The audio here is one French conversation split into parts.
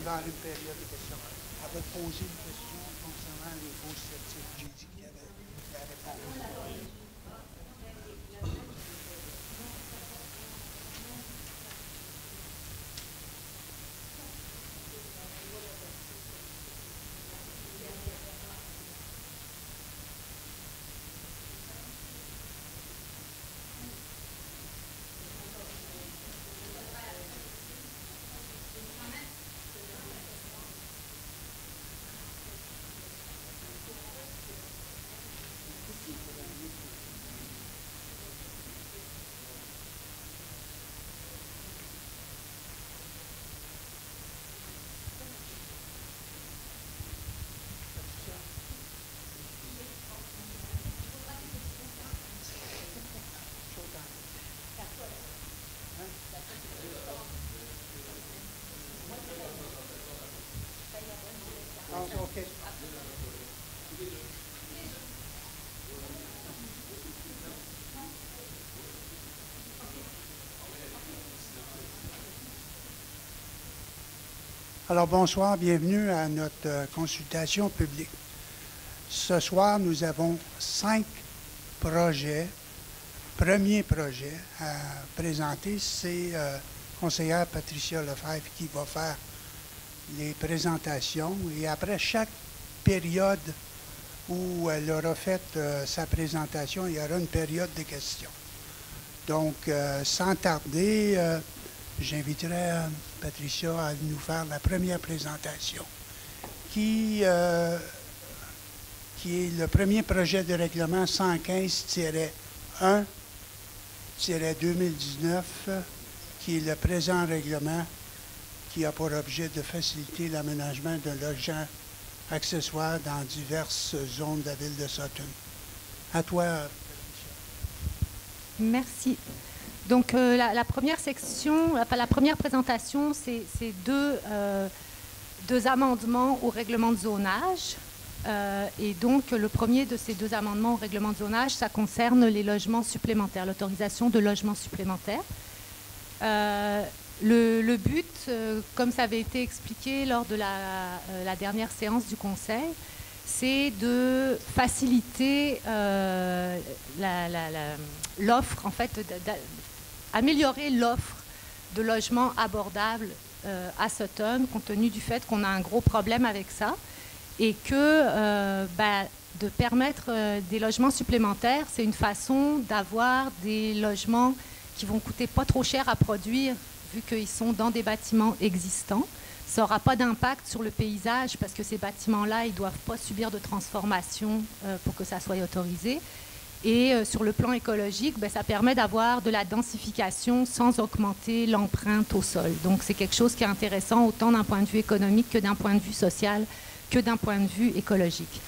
ouvert une période de questions. Elle va te poser une question concernant les faux sceptiques. J'ai dit qu'il y avait la réponse. OK. Alors, bonsoir, bienvenue à notre consultation publique. Ce soir, nous avons 5 projets. Premier projet à présenter, c'est conseillère Patricia Lefebvre qui va faire les présentations. Et après chaque période où elle aura fait sa présentation, il y aura une période de questions. Donc, sans tarder, j'inviterai Patricia à nous faire la première présentation, qui est le premier projet de règlement 115-1-2019, qui est le présent règlement qui a pour objet de faciliter l'aménagement d'un logement accessoire dans diverses zones de la ville de Sutton. À toi, Patricia. Merci. Donc, la première section, la première présentation, c'est deux amendements au règlement de zonage. Et donc, le premier de ces 2 amendements au règlement de zonage, ça concerne les logements supplémentaires, l'autorisation de logements supplémentaires. Le but, comme ça avait été expliqué lors de la dernière séance du Conseil, c'est de faciliter l'offre, en fait, améliorer l'offre de logements abordables à Sutton, compte tenu du fait qu'on a un gros problème avec ça, et que de permettre des logements supplémentaires, c'est une façon d'avoir des logements qui vont coûter pas trop cher à produire, vu qu'ils sont dans des bâtiments existants. Ça n'aura pas d'impact sur le paysage parce que ces bâtiments-là, ils ne doivent pas subir de transformation pour que ça soit autorisé. Et sur le plan écologique, ça permet d'avoir de la densification sans augmenter l'empreinte au sol. Donc, c'est quelque chose qui est intéressant autant d'un point de vue économique que d'un point de vue social, que d'un point de vue écologique.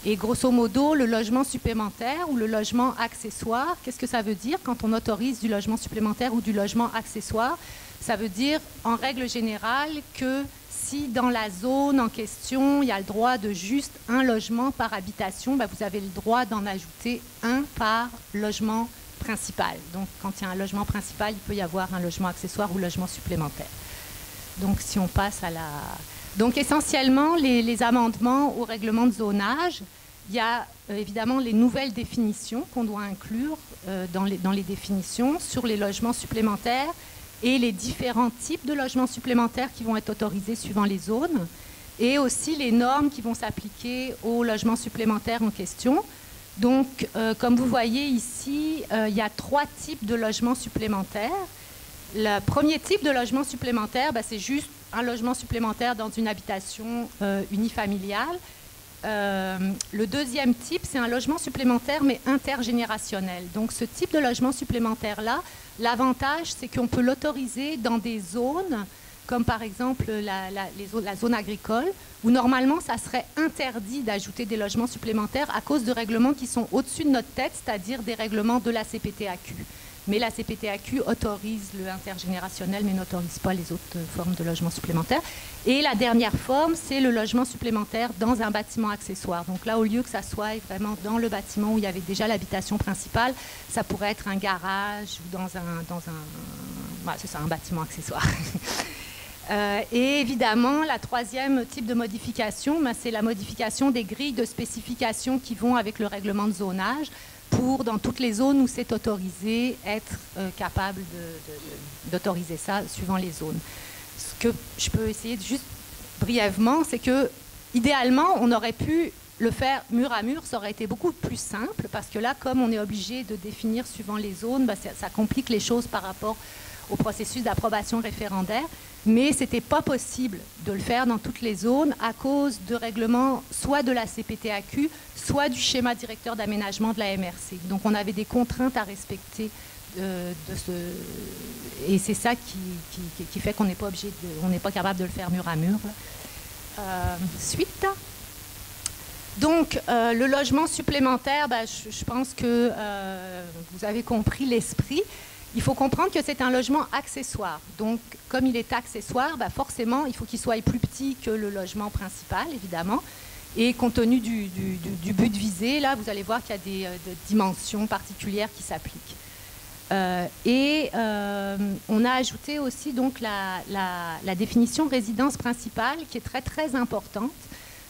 Et grosso modo, le logement supplémentaire ou le logement accessoire, qu'est-ce que ça veut dire quand on autorise du logement supplémentaire ou du logement accessoire? Ça veut dire, en règle générale, que si dans la zone en question, il y a le droit de juste un logement par habitation, vous avez le droit d'en ajouter un par logement principal. Donc, quand il y a un logement principal, il peut y avoir un logement accessoire ou logement supplémentaire. Donc, si on passe à la... Donc, essentiellement, les amendements au règlement de zonage, il y a évidemment les nouvelles définitions qu'on doit inclure dans les définitions sur les logements supplémentaires et les différents types de logements supplémentaires qui vont être autorisés suivant les zones, et aussi les normes qui vont s'appliquer aux logements supplémentaires en question. Donc, comme vous voyez ici, il y a 3 types de logements supplémentaires. Le premier type de logement supplémentaire, c'est juste un logement supplémentaire dans une habitation unifamiliale. Le deuxième type, c'est un logement supplémentaire, mais intergénérationnel. Donc, ce type de logement supplémentaire-là, l'avantage, c'est qu'on peut l'autoriser dans des zones, comme par exemple la zone agricole, où normalement, ça serait interdit d'ajouter des logements supplémentaires à cause de règlements qui sont au-dessus de notre tête, c'est-à-dire des règlements de la CPTAQ. Mais la CPTAQ autorise le intergénérationnel, mais n'autorise pas les autres formes de logement supplémentaire. Et la dernière forme, c'est le logement supplémentaire dans un bâtiment accessoire. Donc là, au lieu que ça soit vraiment dans le bâtiment où il y avait déjà l'habitation principale, ça pourrait être un garage ou dans un c'est ça, un bâtiment accessoire. Et évidemment, la troisième type de modification, ben, c'est la modification des grilles de spécification qui vont avec le règlement de zonage pour, dans toutes les zones où c'est autorisé, être capable d'autoriser ça suivant les zones. Ce que je peux essayer de juste brièvement, c'est que idéalement, on aurait pu le faire mur à mur, ça aurait été beaucoup plus simple, parce que là, comme on est obligé de définir suivant les zones, ben, ça complique les choses par rapport au processus d'approbation référendaire, mais ce n'était pas possible de le faire dans toutes les zones à cause de règlements soit de la CPTAQ, soit du schéma directeur d'aménagement de la MRC. Donc on avait des contraintes à respecter et c'est ça qui fait qu'on n'est pas obligé, on n'est pas capable de le faire mur à mur. Suite. Donc, le logement supplémentaire, ben, je pense que vous avez compris l'esprit. Il faut comprendre que c'est un logement accessoire. Donc, comme il est accessoire, ben, forcément, il faut qu'il soit plus petit que le logement principal, évidemment. Et compte tenu du but visé, là, vous allez voir qu'il y a des dimensions particulières qui s'appliquent. On a ajouté aussi donc, la définition résidence principale, qui est très, très importante,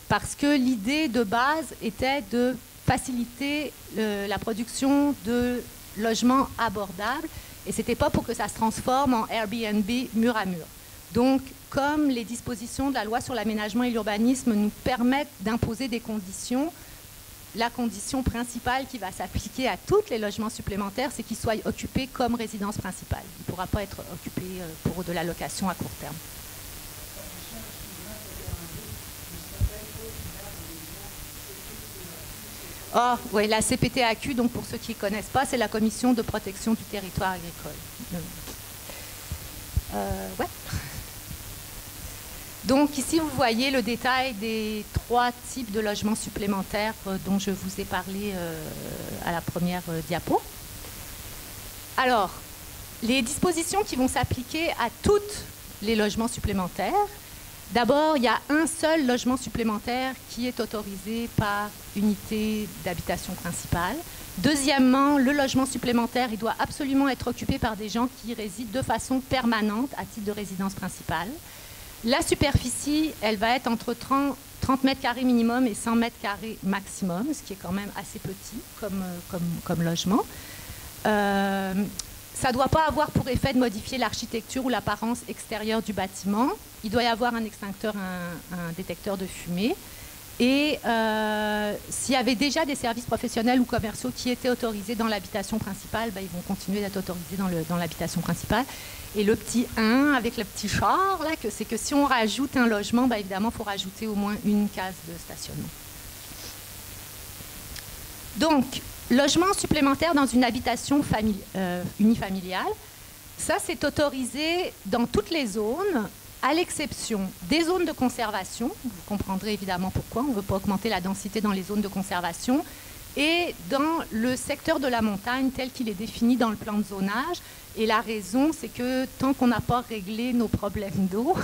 parce que l'idée de base était de faciliter la production de logements abordables, et ce n'était pas pour que ça se transforme en Airbnb mur à mur. Donc, comme les dispositions de la loi sur l'aménagement et l'urbanisme nous permettent d'imposer des conditions, la condition principale qui va s'appliquer à tous les logements supplémentaires, c'est qu'ils soient occupés comme résidence principale. Il ne pourra pas être occupé pour de la location à court terme. Ah, oui, la CPTAQ, donc pour ceux qui ne connaissent pas, c'est la Commission de protection du territoire agricole. Ouais. Donc ici, vous voyez le détail des 3 types de logements supplémentaires dont je vous ai parlé à la première diapo. Alors, les dispositions qui vont s'appliquer à tous les logements supplémentaires. D'abord, il y a un seul logement supplémentaire qui est autorisé par unité d'habitation principale. Deuxièmement, le logement supplémentaire, il doit absolument être occupé par des gens qui résident de façon permanente à titre de résidence principale. La superficie, elle va être entre 30 mètres carrés minimum et 100 mètres carrés maximum, ce qui est quand même assez petit comme logement. Ça ne doit pas avoir pour effet de modifier l'architecture ou l'apparence extérieure du bâtiment. Il doit y avoir un extincteur, un détecteur de fumée. Et s'il y avait déjà des services professionnels ou commerciaux qui étaient autorisés dans l'habitation principale, ben, ils vont continuer d'être autorisés dans l'habitation principale. Et le petit 1 avec le petit char, là, c'est que si on rajoute un logement, ben, évidemment, il faut rajouter au moins une case de stationnement. Donc, logement supplémentaire dans une habitation unifamiliale, ça c'est autorisé dans toutes les zones, à l'exception des zones de conservation. Vous comprendrez évidemment pourquoi, on ne veut pas augmenter la densité dans les zones de conservation, et dans le secteur de la montagne tel qu'il est défini dans le plan de zonage. Et la raison, c'est que tant qu'on n'a pas réglé nos problèmes d'eau,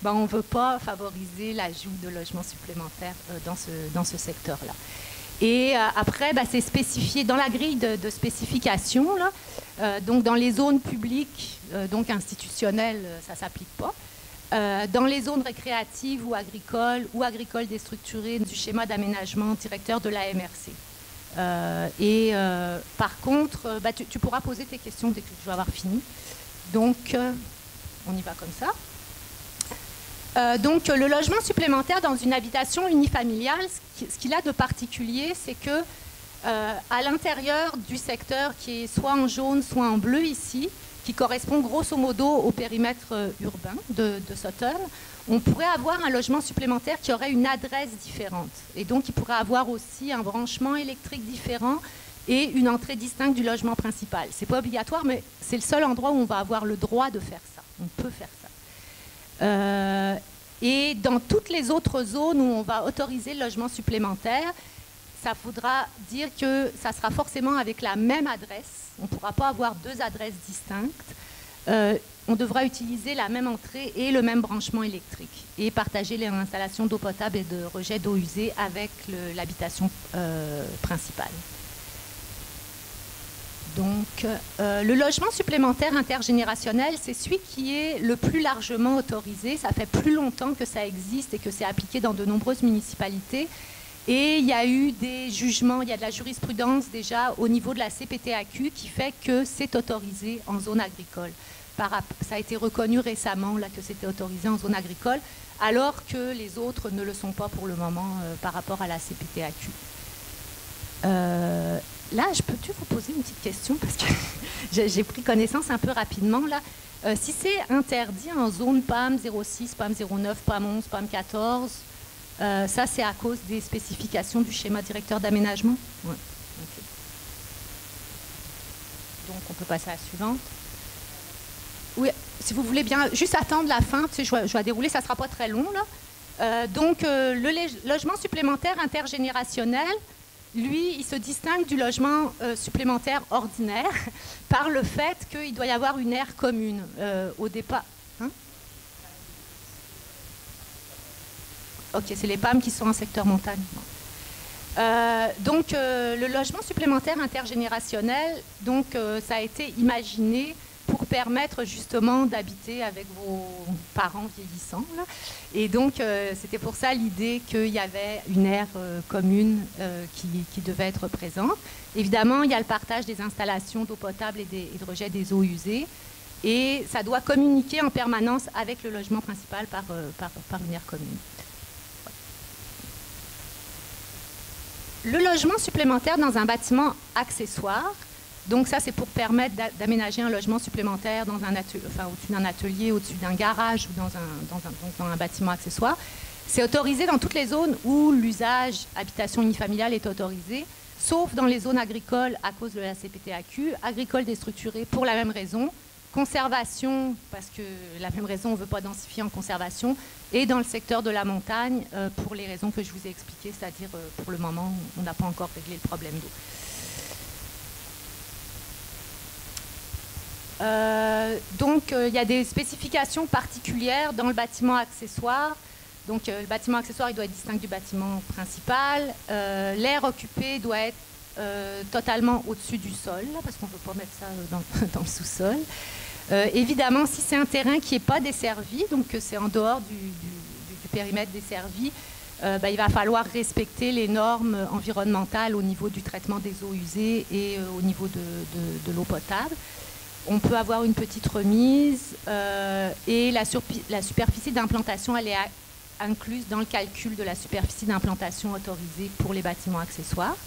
ben on ne veut pas favoriser l'ajout de logements supplémentaires dans ce secteur-là. Et après, ben, c'est spécifié dans la grille de spécification. Là, donc dans les zones publiques, donc institutionnelles, ça ne s'applique pas. Dans les zones récréatives ou agricoles déstructurées du schéma d'aménagement directeur de la MRC. Par contre, bah, tu pourras poser tes questions dès que je vais avoir fini. Donc, on y va comme ça. Donc, le logement supplémentaire dans une habitation unifamiliale, ce qu'il a de particulier, c'est que à l'intérieur du secteur qui est soit en jaune, soit en bleu ici, qui correspond grosso modo au périmètre urbain de Sutton, on pourrait avoir un logement supplémentaire qui aurait une adresse différente. Et donc, il pourrait avoir aussi un branchement électrique différent et une entrée distincte du logement principal. Ce n'est pas obligatoire, mais c'est le seul endroit où on va avoir le droit de faire ça. On peut faire ça. Et dans toutes les autres zones où on va autoriser le logement supplémentaire, ça faudra dire que ça sera forcément avec la même adresse. On ne pourra pas avoir 2 adresses distinctes. On devra utiliser la même entrée et le même branchement électrique et partager les installations d'eau potable et de rejet d'eau usée avec l'habitation principale. Donc, le logement supplémentaire intergénérationnel, c'est celui qui est le plus largement autorisé. Ça fait plus longtemps que ça existe et que c'est appliqué dans de nombreuses municipalités. Et il y a eu des jugements, il y a de la jurisprudence déjà au niveau de la CPTAQ qui fait que c'est autorisé en zone agricole. Ça a été reconnu récemment là, que c'était autorisé en zone agricole, alors que les autres ne le sont pas pour le moment par rapport à la CPTAQ. Là, peux-tu vous poser une petite question parce que j'ai pris connaissance un peu rapidement là. Si c'est interdit en zone PAM 06, PAM 09, PAM 11, PAM 14, ça c'est à cause des spécifications du schéma directeur d'aménagement. Ouais. Okay. Donc on peut passer à la suivante. Oui, si vous voulez bien juste attendre la fin, tu sais, je vais dérouler, ça ne sera pas très long là. Donc le logement supplémentaire intergénérationnel, lui, il se distingue du logement supplémentaire ordinaire par le fait qu'il doit y avoir une aire commune au départ. Hein? Ok, c'est les PAM qui sont en secteur montagne. Donc, le logement supplémentaire intergénérationnel, donc, ça a été imaginé pour permettre justement d'habiter avec vos parents vieillissants. Là. Et donc, c'était pour ça l'idée qu'il y avait une aire commune qui devait être présente. Évidemment, il y a le partage des installations d'eau potable et de rejet des eaux usées. Et ça doit communiquer en permanence avec le logement principal par une aire commune. Le logement supplémentaire dans un bâtiment accessoire, donc ça c'est pour permettre d'aménager un logement supplémentaire dans au-dessus d'un atelier, au-dessus d'un garage ou dans un bâtiment accessoire. C'est autorisé dans toutes les zones où l'usage habitation unifamiliale est autorisé, sauf dans les zones agricoles à cause de la CPTAQ, agricoles déstructurées pour la même raison, conservation, parce que la même raison, on ne veut pas densifier en conservation, et dans le secteur de la montagne, pour les raisons que je vous ai expliquées, c'est-à-dire pour le moment, on n'a pas encore réglé le problème d'eau. Donc, il y a des spécifications particulières dans le bâtiment accessoire. Donc, le bâtiment accessoire, il doit être distinct du bâtiment principal. L'aire occupée doit être totalement au-dessus du sol, là, parce qu'on ne peut pas mettre ça dans le sous-sol. Évidemment, si c'est un terrain qui n'est pas desservi, donc que c'est en dehors du périmètre desservi, il va falloir respecter les normes environnementales au niveau du traitement des eaux usées et au niveau de l'eau potable. On peut avoir une petite remise et la superficie d'implantation, elle est incluse dans le calcul de la superficie d'implantation autorisée pour les bâtiments accessoires.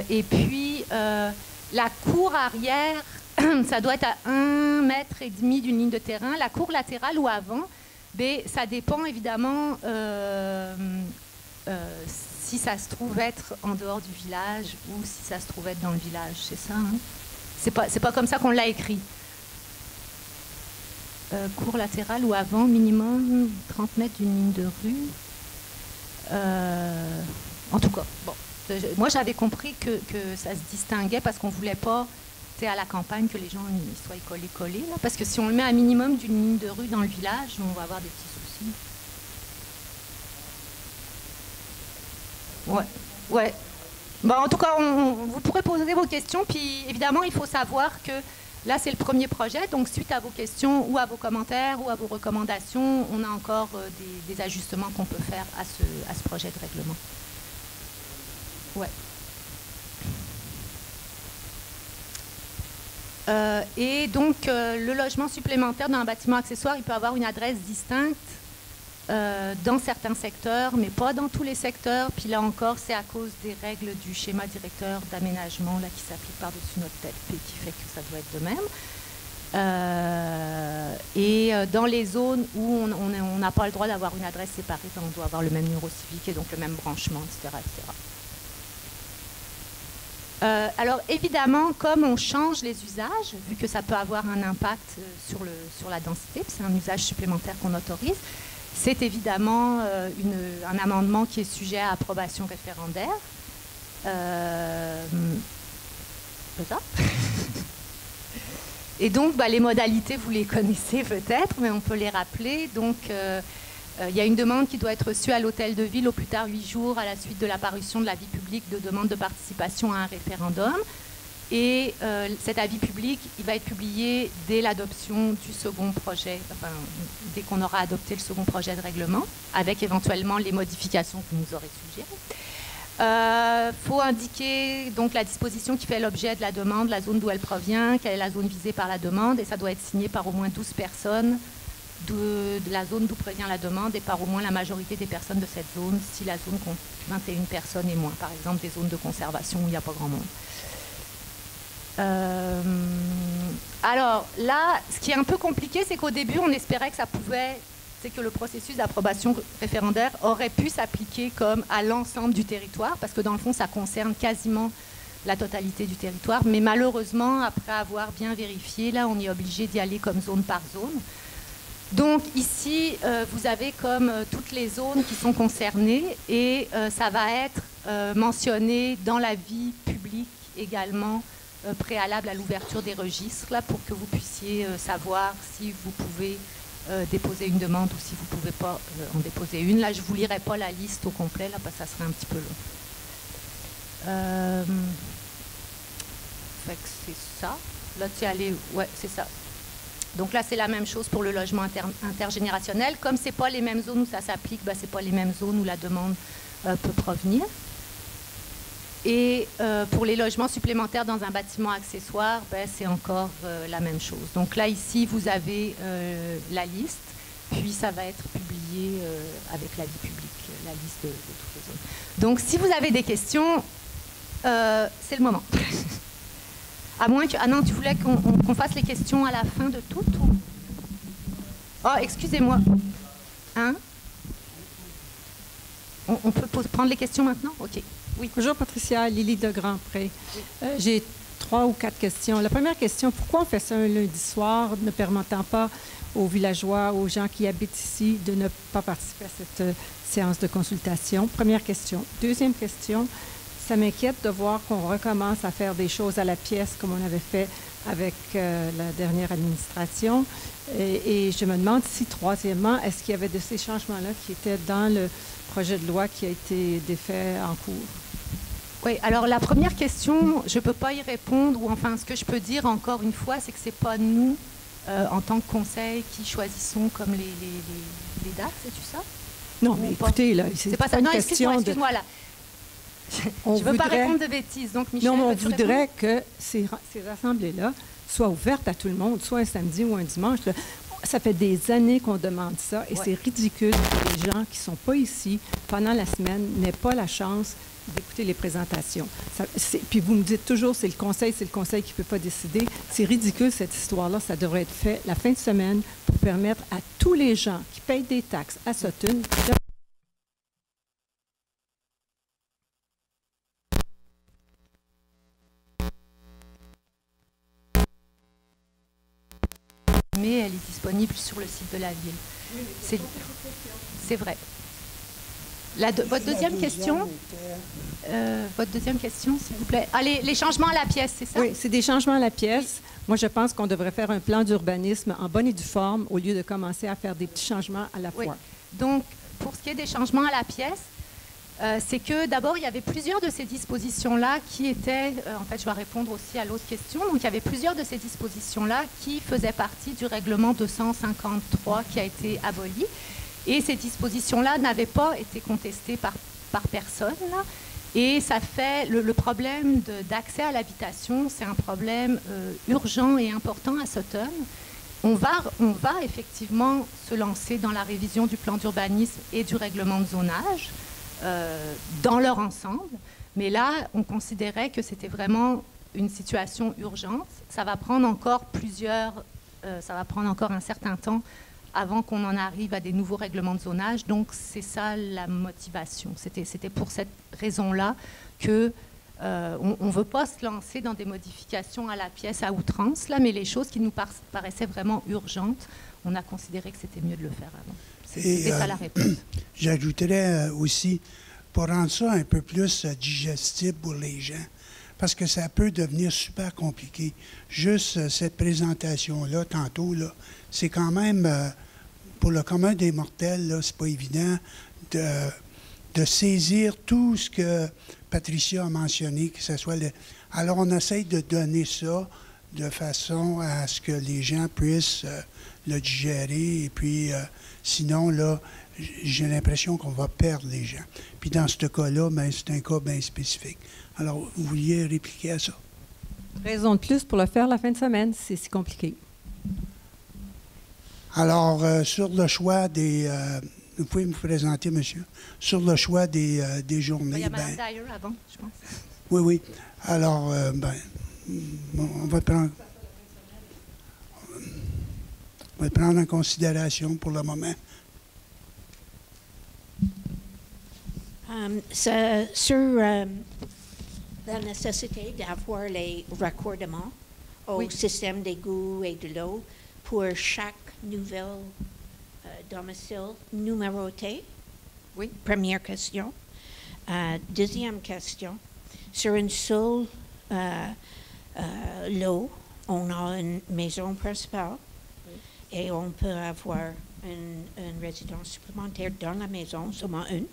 Et puis, la cour arrière, ça doit être à 1,5 mètre d'une ligne de terrain. La cour latérale ou avant, ça dépend évidemment si ça se trouve être en dehors du village ou si ça se trouve être dans le village. C'est ça, hein? C'est pas comme ça qu'on l'a écrit. Cour latérale ou avant, minimum 30 mètres d'une ligne de rue. En tout cas, bon. Moi, j'avais compris que ça se distinguait parce qu'on ne voulait pas, à la campagne, que les gens soient collés. Là, parce que si on le met à minimum d'une ligne de rue dans le village, on va avoir des petits soucis. Ouais. Bon, en tout cas, vous pourrez poser vos questions. Puis, évidemment, il faut savoir que là, c'est le premier projet. Donc, suite à vos questions ou à vos commentaires ou à vos recommandations, on a encore des ajustements qu'on peut faire à ce projet de règlement. Ouais. Et donc, le logement supplémentaire dans un bâtiment accessoire, il peut avoir une adresse distincte dans certains secteurs, mais pas dans tous les secteurs. Puis là encore, c'est à cause des règles du schéma directeur d'aménagement qui s'applique par-dessus notre tête et qui fait que ça doit être de même. Et dans les zones où on n'a pas le droit d'avoir une adresse séparée, on doit avoir le même numéro civique et donc le même branchement, etc. etc. Alors évidemment, comme on change les usages, vu que ça peut avoir un impact sur la densité, c'est un usage supplémentaire qu'on autorise, c'est évidemment un amendement qui est sujet à approbation référendaire. C'est ça. Et donc, les modalités, vous les connaissez peut-être, mais on peut les rappeler. Donc, il y a une demande qui doit être reçue à l'hôtel de ville au plus tard 8 jours à la suite de la parution de l'avis public de demande de participation à un référendum. Et cet avis public, il va être publié dès l'adoption du second projet, enfin, dès qu'on aura adopté le second projet de règlement, avec éventuellement les modifications que vous nous aurez suggérées. Faut indiquer donc la disposition qui fait l'objet de la demande, la zone d'où elle provient, quelle est la zone visée par la demande, et ça doit être signé par au moins 12 personnes de la zone d'où provient la demande et par au moins la majorité des personnes de cette zone, si la zone compte 21 personnes et moins, par exemple des zones de conservation où il n'y a pas grand monde. Alors là, ce qui est un peu compliqué, c'est qu'au début, on espérait que ça pouvait, c'est que le processus d'approbation référendaire aurait pu s'appliquer comme à l'ensemble du territoire, parce que dans le fond, ça concerne quasiment la totalité du territoire. Mais malheureusement, après avoir bien vérifié, là, on est obligé d'y aller comme zone par zone. Donc ici, vous avez comme toutes les zones qui sont concernées et ça va être mentionné dans l'avis public également préalable à l'ouverture des registres, là, pour que vous puissiez savoir si vous pouvez déposer une demande ou si vous ne pouvez pas en déposer une. Là, je ne vous lirai pas la liste au complet, là, parce que ça serait un petit peu long. Fait que c'est ça. Là, tu es allé... Ouais, c'est ça. Donc là, c'est la même chose pour le logement intergénérationnel. Comme ce n'est pas les mêmes zones où ça s'applique, ben, ce n'est pas les mêmes zones où la demande peut provenir. Et pour les logements supplémentaires dans un bâtiment accessoire, ben, c'est encore la même chose. Donc là, ici, vous avez la liste, puis ça va être publié avec l'avis public, la liste de toutes les zones. Donc si vous avez des questions, c'est le moment. À moins que... Ah non, tu voulais qu'on fasse les questions à la fin de tout ou... Oh, excusez-moi. Hein? On peut prendre les questions maintenant? OK. Oui. Bonjour Patricia, Lily de Grandpré. J'ai 3 ou 4 questions. La première question, pourquoi on fait ça un lundi soir, ne permettant pas aux villageois, aux gens qui habitent ici, de ne pas participer à cette séance de consultation? Première question. Deuxième question, ça m'inquiète de voir qu'on recommence à faire des choses à la pièce comme on avait fait avec la dernière administration. Et je me demande si, troisièmement, est-ce qu'il y avait de ces changements-là qui étaient dans le projet de loi qui a été défait en cours? Oui, alors la première question, je ne peux pas y répondre, ou enfin ce que je peux dire encore une fois, c'est que ce n'est pas nous, en tant que conseil, qui choisissons comme les dates, c'est-tu ça? Non, mais écoutez, là, c'est pas ça. Une question de... Excuse-moi, là. Je ne veux pas répondre de bêtises, donc Michel, non, mais on voudrait que ces assemblées-là soient ouvertes à tout le monde, soit un samedi ou un dimanche. Là. Ça fait des années qu'on demande ça et c'est ridicule que les gens qui ne sont pas ici pendant la semaine n'aient pas la chance d'écouter les présentations. Puis vous me dites toujours, c'est le conseil qui ne peut pas décider. C'est ridicule cette histoire-là. Ça devrait être fait la fin de semaine pour permettre à tous les gens qui payent des taxes à Sutton de... Mais elle est disponible sur le site de la ville. C'est vrai. Votre deuxième question, s'il vous plaît. Ah, les changements à la pièce, c'est ça? Oui, c'est des changements à la pièce. Moi, je pense qu'on devrait faire un plan d'urbanisme en bonne et due forme au lieu de commencer à faire des petits changements à la fois. Oui. Donc, pour ce qui est des changements à la pièce, c'est que d'abord, il y avait plusieurs de ces dispositions-là qui étaient, en fait, je vais répondre aussi à l'autre question, donc il y avait plusieurs de ces dispositions-là qui faisaient partie du règlement 253 qui a été aboli. Et ces dispositions-là n'avaient pas été contestées par personne. Là. Et ça fait le problème d'accès à l'habitation, c'est un problème urgent et important à Sutton. On va effectivement se lancer dans la révision du plan d'urbanisme et du règlement de zonage dans leur ensemble. Mais là, on considérait que c'était vraiment une situation urgente. Ça va prendre encore un certain temps avant qu'on en arrive à des nouveaux règlements de zonage. Donc, c'est ça la motivation. C'était pour cette raison-là que on ne veut pas se lancer dans des modifications à la pièce à outrance, là, mais les choses qui nous paraissaient vraiment urgentes, on a considéré que c'était mieux de le faire avant. C'était ça la réponse. J'ajouterais aussi, pour rendre ça un peu plus digestible pour les gens, parce que ça peut devenir super compliqué. Juste cette présentation-là, tantôt, là, c'est quand même, pour le commun des mortels, là, c'est pas évident de saisir tout ce que Patricia a mentionné, que ce soit Alors, on essaye de donner ça de façon à ce que les gens puissent le digérer. Et puis, sinon, là, j'ai l'impression qu'on va perdre les gens. Puis, dans ce cas-là, ben, c'est un cas bien spécifique. Alors, vous vouliez répliquer à ça? Raison de plus pour le faire la fin de semaine, c'est si compliqué. Alors, sur le choix des... vous pouvez me présenter, monsieur? Sur le choix des journées... Il y a Mme Dyer avant, je pense. Oui, oui. Alors, on va prendre en considération pour le moment. Sur la nécessité d'avoir les raccordements au système d'égout et de l'eau pour chaque nouvel domicile numéroté. Oui. Première question. Deuxième question. Sur une seule lot, on a une maison principale et on peut avoir une résidence supplémentaire dans la maison, seulement une.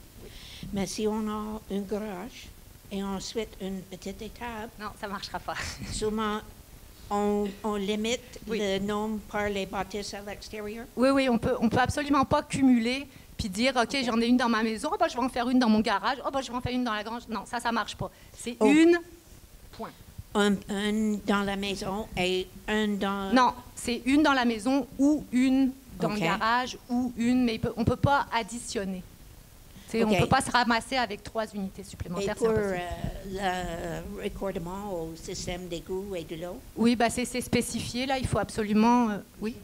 Mais si on a un garage et ensuite une petite étable... Non, ça ne marchera pas. Seulement, on limite le nombre par les bâtisses à l'extérieur? Oui, on peut absolument pas cumuler puis dire, OK, j'en ai une dans ma maison, je vais en faire une dans mon garage, je vais en faire une dans la grange. Non, ça ne marche pas. C'est une, point. Un dans la maison et un dans... Non, c'est une dans la maison ou une dans le garage ou une, mais on ne peut pas additionner. On ne peut pas se ramasser avec 3 unités supplémentaires. Et pour le raccordement au système d'égout et de l'eau? Oui, c'est spécifié, là, il faut absolument... oui.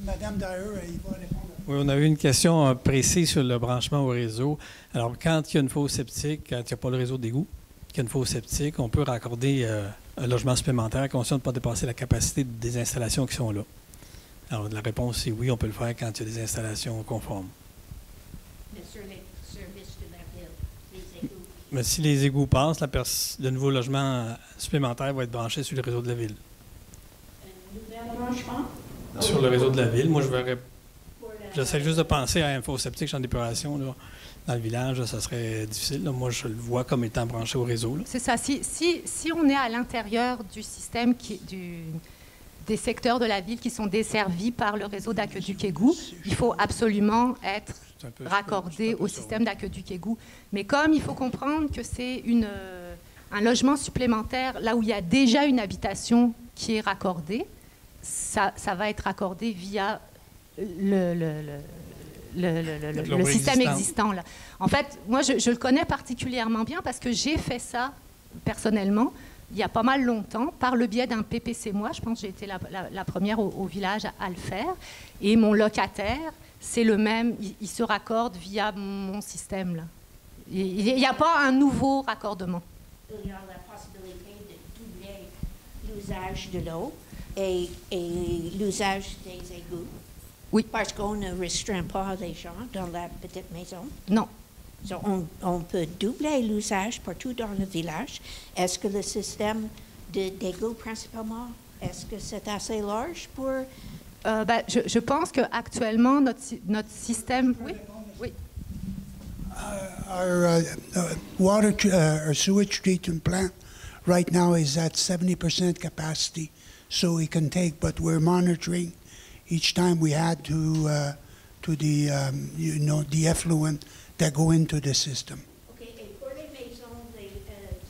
Madame Dyer, il va répondre. Oui, on a eu une question précise sur le branchement au réseau. Alors, quand il y a une fosse septique, quand il n'y a pas le réseau d'égout, qu'il y a une fosse septique, on peut raccorder un logement supplémentaire à condition de ne pas dépasser la capacité des installations qui sont là. Alors, la réponse, c'est oui, on peut le faire quand il y a des installations conformes. Mais sur les services de la ville, les égouts? Mais si les égouts passent, le nouveau logement supplémentaire va être branché sur le réseau de la ville. Un nouvel branchement? Sur le réseau de la ville. Moi, j'essaie juste de penser à un fosse septique en d'épuration dans le village. Ça serait difficile. Là. Moi, je le vois comme étant branché au réseau. C'est ça. Si on est à l'intérieur du système des secteurs de la ville qui sont desservis par le réseau d'aqueduc-égout, il faut absolument être raccordé au système d'aqueduc-égout. Mais comme il faut comprendre que c'est un logement supplémentaire là où il y a déjà une habitation qui est raccordée, ça va être raccordé via le système existant. Là. En fait, moi, je le connais particulièrement bien parce que j'ai fait ça personnellement il y a pas mal longtemps, par le biais d'un PPC. Moi, je pense que j'ai été la première au village à le faire. Et mon locataire, c'est le même, il se raccorde via mon système. Là. Il n'y a pas un nouveau raccordement. Il y a la possibilité de doubler l'usage de l'eau et l'usage des égouts. Oui. Parce qu'on ne restreint pas les gens dans la petite maison. Non. So on peut doubler l'usage partout dans le village. Est-ce que le système d'égout principalement, est-ce que c'est assez large pour... je pense qu'actuellement, notre système... Oui. Oui. Our sewage treatment plant right now is at 70% capacity, so we can take, but we're monitoring each time we add to the effluent that go into the system. OK. Et pour les maisons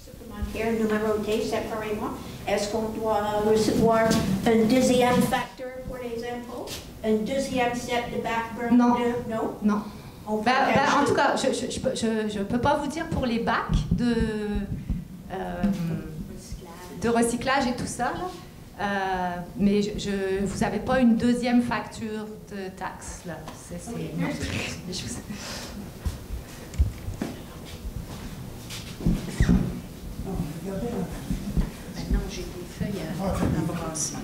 supplémentaires numérotées séparément, est-ce qu'on doit recevoir un deuxième facteur pour les impôts? Un deuxième set de backburner? Non. Non? Non. En tout cas, je ne peux pas vous dire pour les bacs de recyclage et tout ça, là. Mais vous n'avez pas une deuxième facture de taxe, là. Non. Maintenant, j'ai des feuilles à brasser.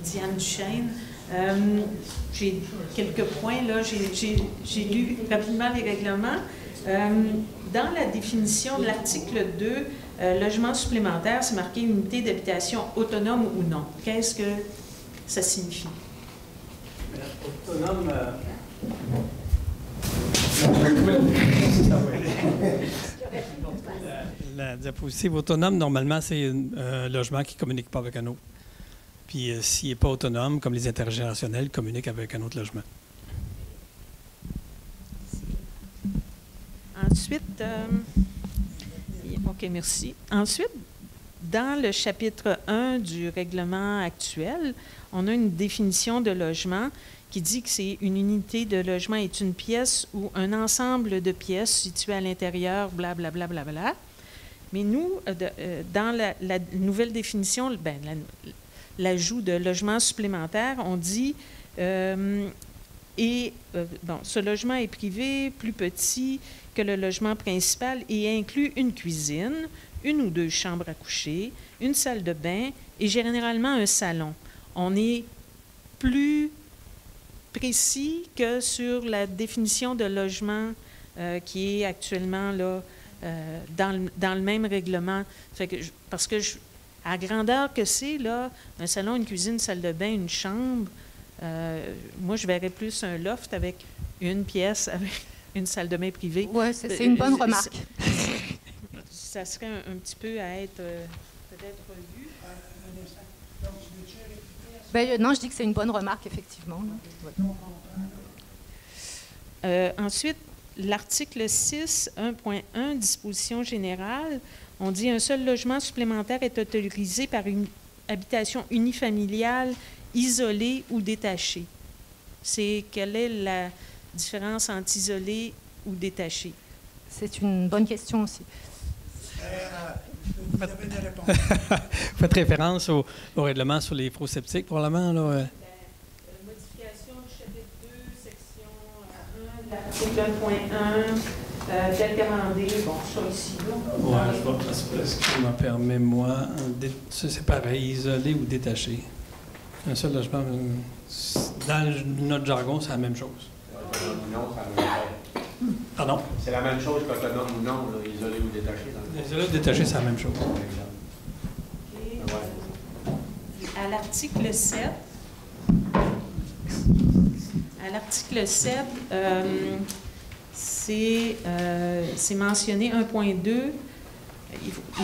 Diane Duchesne. J'ai quelques points, là. J'ai lu rapidement les règlements. Dans la définition de l'article 2, logement supplémentaire, c'est marqué unité d'habitation autonome ou non. Qu'est-ce que ça signifie? Autonome. La diapositive autonome, normalement, c'est un logement qui ne communique pas avec un autre. Puis s'il n'est pas autonome, comme les intergénérationnels, communiquent avec un autre logement. Ensuite, OK, merci. Ensuite, dans le chapitre 1 du règlement actuel, on a une définition de logement qui dit que c'est une unité de logement est une pièce ou un ensemble de pièces situées à l'intérieur, blablabla. Bla, bla, bla. Mais nous, dans la nouvelle définition, l'ajout de logement supplémentaire, on dit ce logement est privé, plus petit que le logement principal et inclut une cuisine, une ou deux chambres à coucher, une salle de bain et généralement un salon. On est plus précis que sur la définition de logement qui est actuellement là, dans le même règlement. Fait que parce que à grandeur que c'est, là, un salon, une cuisine, une salle de bain, une chambre, moi, je verrais plus un loft avec une pièce, avec une salle de bain privée. Oui, c'est une bonne remarque. Ça serait un petit peu à être peut-être revu. Non, je dis que c'est une bonne remarque, effectivement. Ensuite, l'article 6, 1.1, disposition générale, on dit un seul logement supplémentaire est autorisé par une habitation unifamiliale, isolée ou détachée. Quelle est la différence entre isolé ou détaché? C'est une bonne question aussi. Vous avez des réponses. Vous faites référence au règlement sur les faux-sceptiques, probablement, là. Modification du chapitre 2, section 1, l'article 1.1, tel qu'amendé. Bon, ça ici, là. Oui, ce qui me permet, moi, c'est pareil, isolé ou détaché. Un seul logement, dans notre jargon, c'est la même chose. Autonome ou non, c'est la même chose. Pardon? C'est la même chose qu'autonome ou non, là, isolé ou détaché. Isolé ou détaché, c'est la même chose. À l'article 7, c'est mentionné 1.2,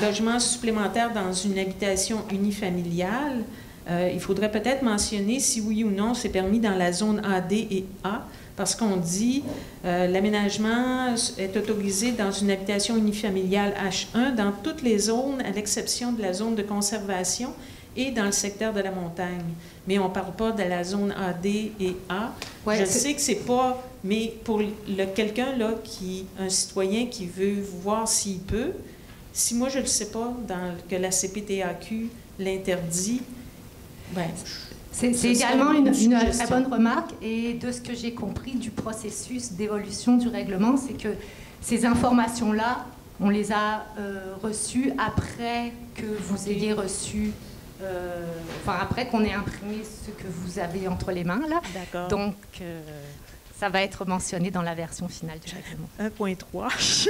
logement supplémentaire dans une habitation unifamiliale. Il faudrait peut-être mentionner si oui ou non c'est permis dans la zone AD et A, parce qu'on dit l'aménagement est autorisé dans une habitation unifamiliale H1 dans toutes les zones, à l'exception de la zone de conservation et dans le secteur de la montagne. Mais on ne parle pas de la zone AD et A. Ouais, je sais que c'est pas, mais pour quelqu'un là, un citoyen qui veut voir s'il peut, si moi je ne le sais pas, que la CPTAQ l'interdit, ben, c'est également une très bonne remarque. Et de ce que j'ai compris du processus d'évolution du règlement, c'est que ces informations-là, on les a reçues après que vous ayez reçu, après qu'on ait imprimé ce que vous avez entre les mains, là. D'accord. Donc, ça va être mentionné dans la version finale du règlement. 1.3.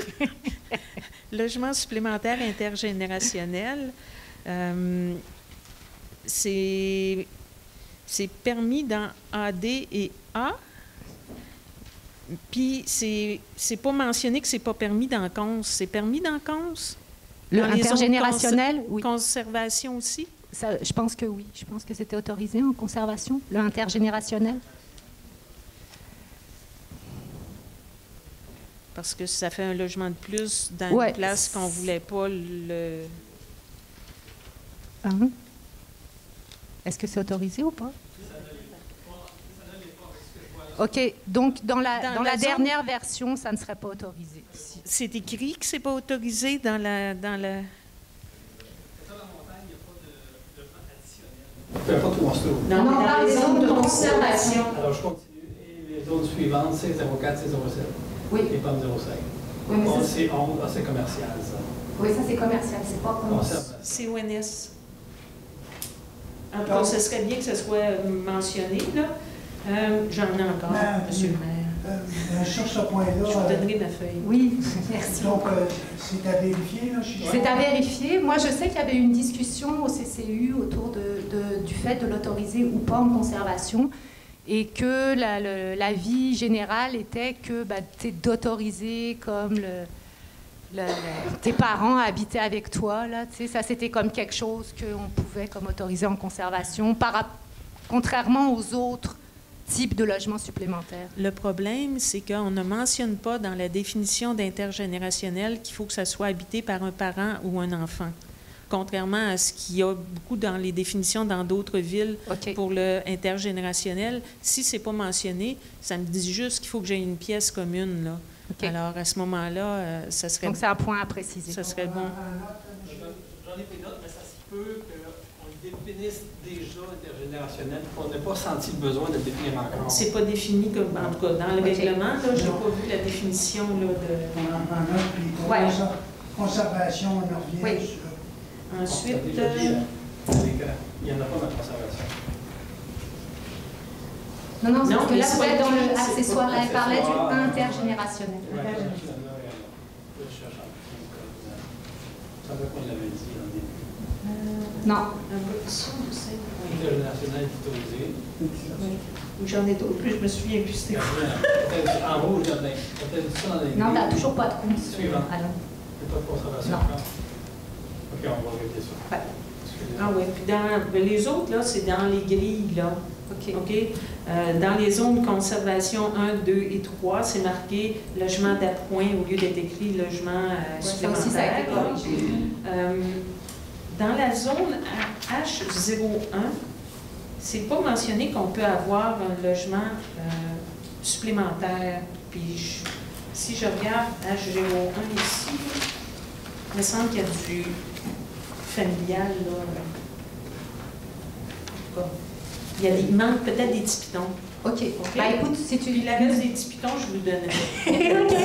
Logement supplémentaire intergénérationnel. C'est permis dans AD et A, puis c'est pas mentionné que c'est pas permis dans CONS. C'est permis dans CONS? Le Dans les zones intergénérationnel, oui. Conservation aussi? Ça, je pense que oui. Je pense que c'était autorisé en conservation, le intergénérationnel. Parce que ça fait un logement de plus dans une place qu'on ne voulait pas le... Hein? Est-ce que c'est autorisé ou pas? OK. Donc, dans la dernière version, ça ne serait pas autorisé. C'est écrit que ce n'est pas autorisé dans la... Non, dans les zones de conservation. Alors, je continue. Et les zones suivantes, c'est 04, c'est 07. Oui. Et pas 05. Oui, mais c'est 11, c'est commercial, ça. Oui, ça, c'est commercial. C'est pas comme... C'est ONS. En tout cas, ce serait bien que ce soit mentionné, là. J'en ai encore, monsieur le maire. Sur ce point-là... Je vous donnerai ma feuille. Oui, merci. Donc, c'est à vérifier, là? C'est à vérifier. Moi, je sais qu'il y avait une discussion au CCU autour du fait de l'autoriser ou pas en conservation. et que l'avis général était que d'autoriser comme tes parents habitaient avec toi, là, ça c'était comme quelque chose qu'on pouvait comme autoriser en conservation, contrairement aux autres types de logements supplémentaires. Le problème, c'est qu'on ne mentionne pas dans la définition d'intergénérationnel qu'il faut que ça soit habité par un parent ou un enfant. Contrairement à ce qu'il y a beaucoup dans les définitions dans d'autres villes pour le intergénérationnel, si ce n'est pas mentionné, ça me dit juste qu'il faut que j'ai une pièce commune, là. Alors, à ce moment-là, ça serait... Donc, c'est un point à préciser. Ça serait bon. J'en ai pris note, mais ça se peut qu'on le définisse déjà intergénérationnel, qu'on n'ait pas senti le besoin de le définir encore. C'est pas défini comme, en tout cas, dans le règlement, là, je n'ai pas vu la définition, là, de... On en prend note, puis pour conservation, on en revient sur... Ensuite... Il n'y en a pas dans la conservation. Non, parce que là, vous êtes dans le accessoire. Elle parlait du intergénérationnel. Ça veut qu'on l'avait dit en début. Non. Intergénérationnel est autorisé. J'en ai d'autres, plus je me souviens plus. C'était en rouge, peut-être ça dans les... Non, t'as toujours pas de condition. Suivant. Il n'y a pas de conservation. Non. OK, on va regarder ça. Ah oui, puis dans les autres, là, c'est dans les grilles, là. OK. Dans les zones de conservation 1, 2 et 3, c'est marqué logement d'appoint au lieu d'être écrit logement supplémentaire. Ça aussi, ça a été corrigé. Dans la zone H01, c'est pas mentionné qu'on peut avoir un logement supplémentaire. Puis si je regarde H01 ici, il me semble qu'il y a du familial, là. En tout cas, il manque peut-être des petits pitons. OK. Écoute, si tu... Puis la reste des petits pitons, je vous le donnerai. OK.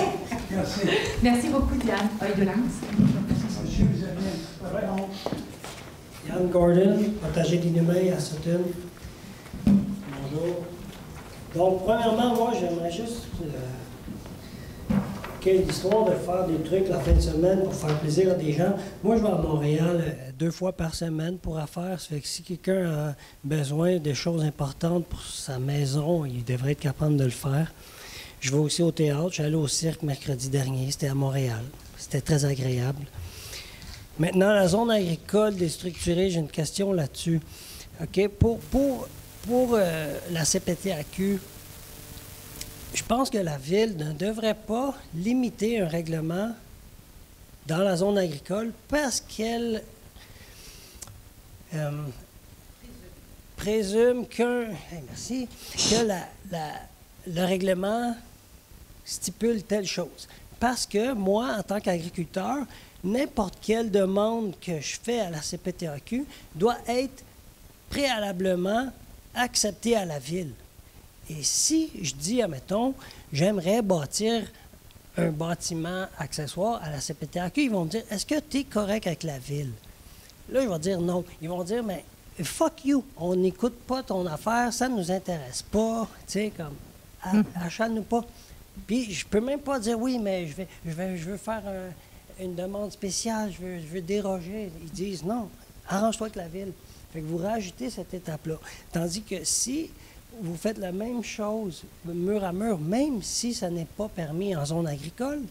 Merci. Merci beaucoup, Diane. Œil de lance. Monsieur, vous avez un pardon. Yann Gordon, potager d'Inhumé à Sutton. Bonjour. Donc, premièrement, moi, j'aimerais juste qu'il y ait l'histoire de faire des trucs la fin de semaine pour faire plaisir à des gens. Moi, je vais à Montréal 2 fois par semaine pour affaires. Ça fait que si quelqu'un a besoin de choses importantes pour sa maison, il devrait être capable de le faire. Je vais aussi au théâtre. Je suis allé au cirque mercredi dernier. C'était à Montréal. C'était très agréable. Maintenant, la zone agricole déstructurée, j'ai une question là-dessus. OK? Pour la CPTAQ, je pense que la Ville ne devrait pas limiter un règlement dans la zone agricole parce qu'elle présume que le règlement stipule telle chose. Parce que moi, en tant qu'agriculteur, n'importe quelle demande que je fais à la CPTAQ doit être préalablement acceptée à la Ville. Et si je dis, admettons, j'aimerais bâtir un bâtiment accessoire à la CPTAQ, ils vont me dire, est-ce que tu es correct avec la Ville? Là, je vais dire non. Ils vont dire, mais fuck you, on n'écoute pas ton affaire, ça ne nous intéresse pas, tu sais, comme, achète-nous pas. Puis, je peux même pas dire, oui, mais je veux faire une demande spéciale, je veux déroger. Ils disent, non, arrange-toi avec la Ville. Fait que vous rajoutez cette étape-là. Tandis que si vous faites la même chose, mur à mur, même si ça n'est pas permis en zone agricole,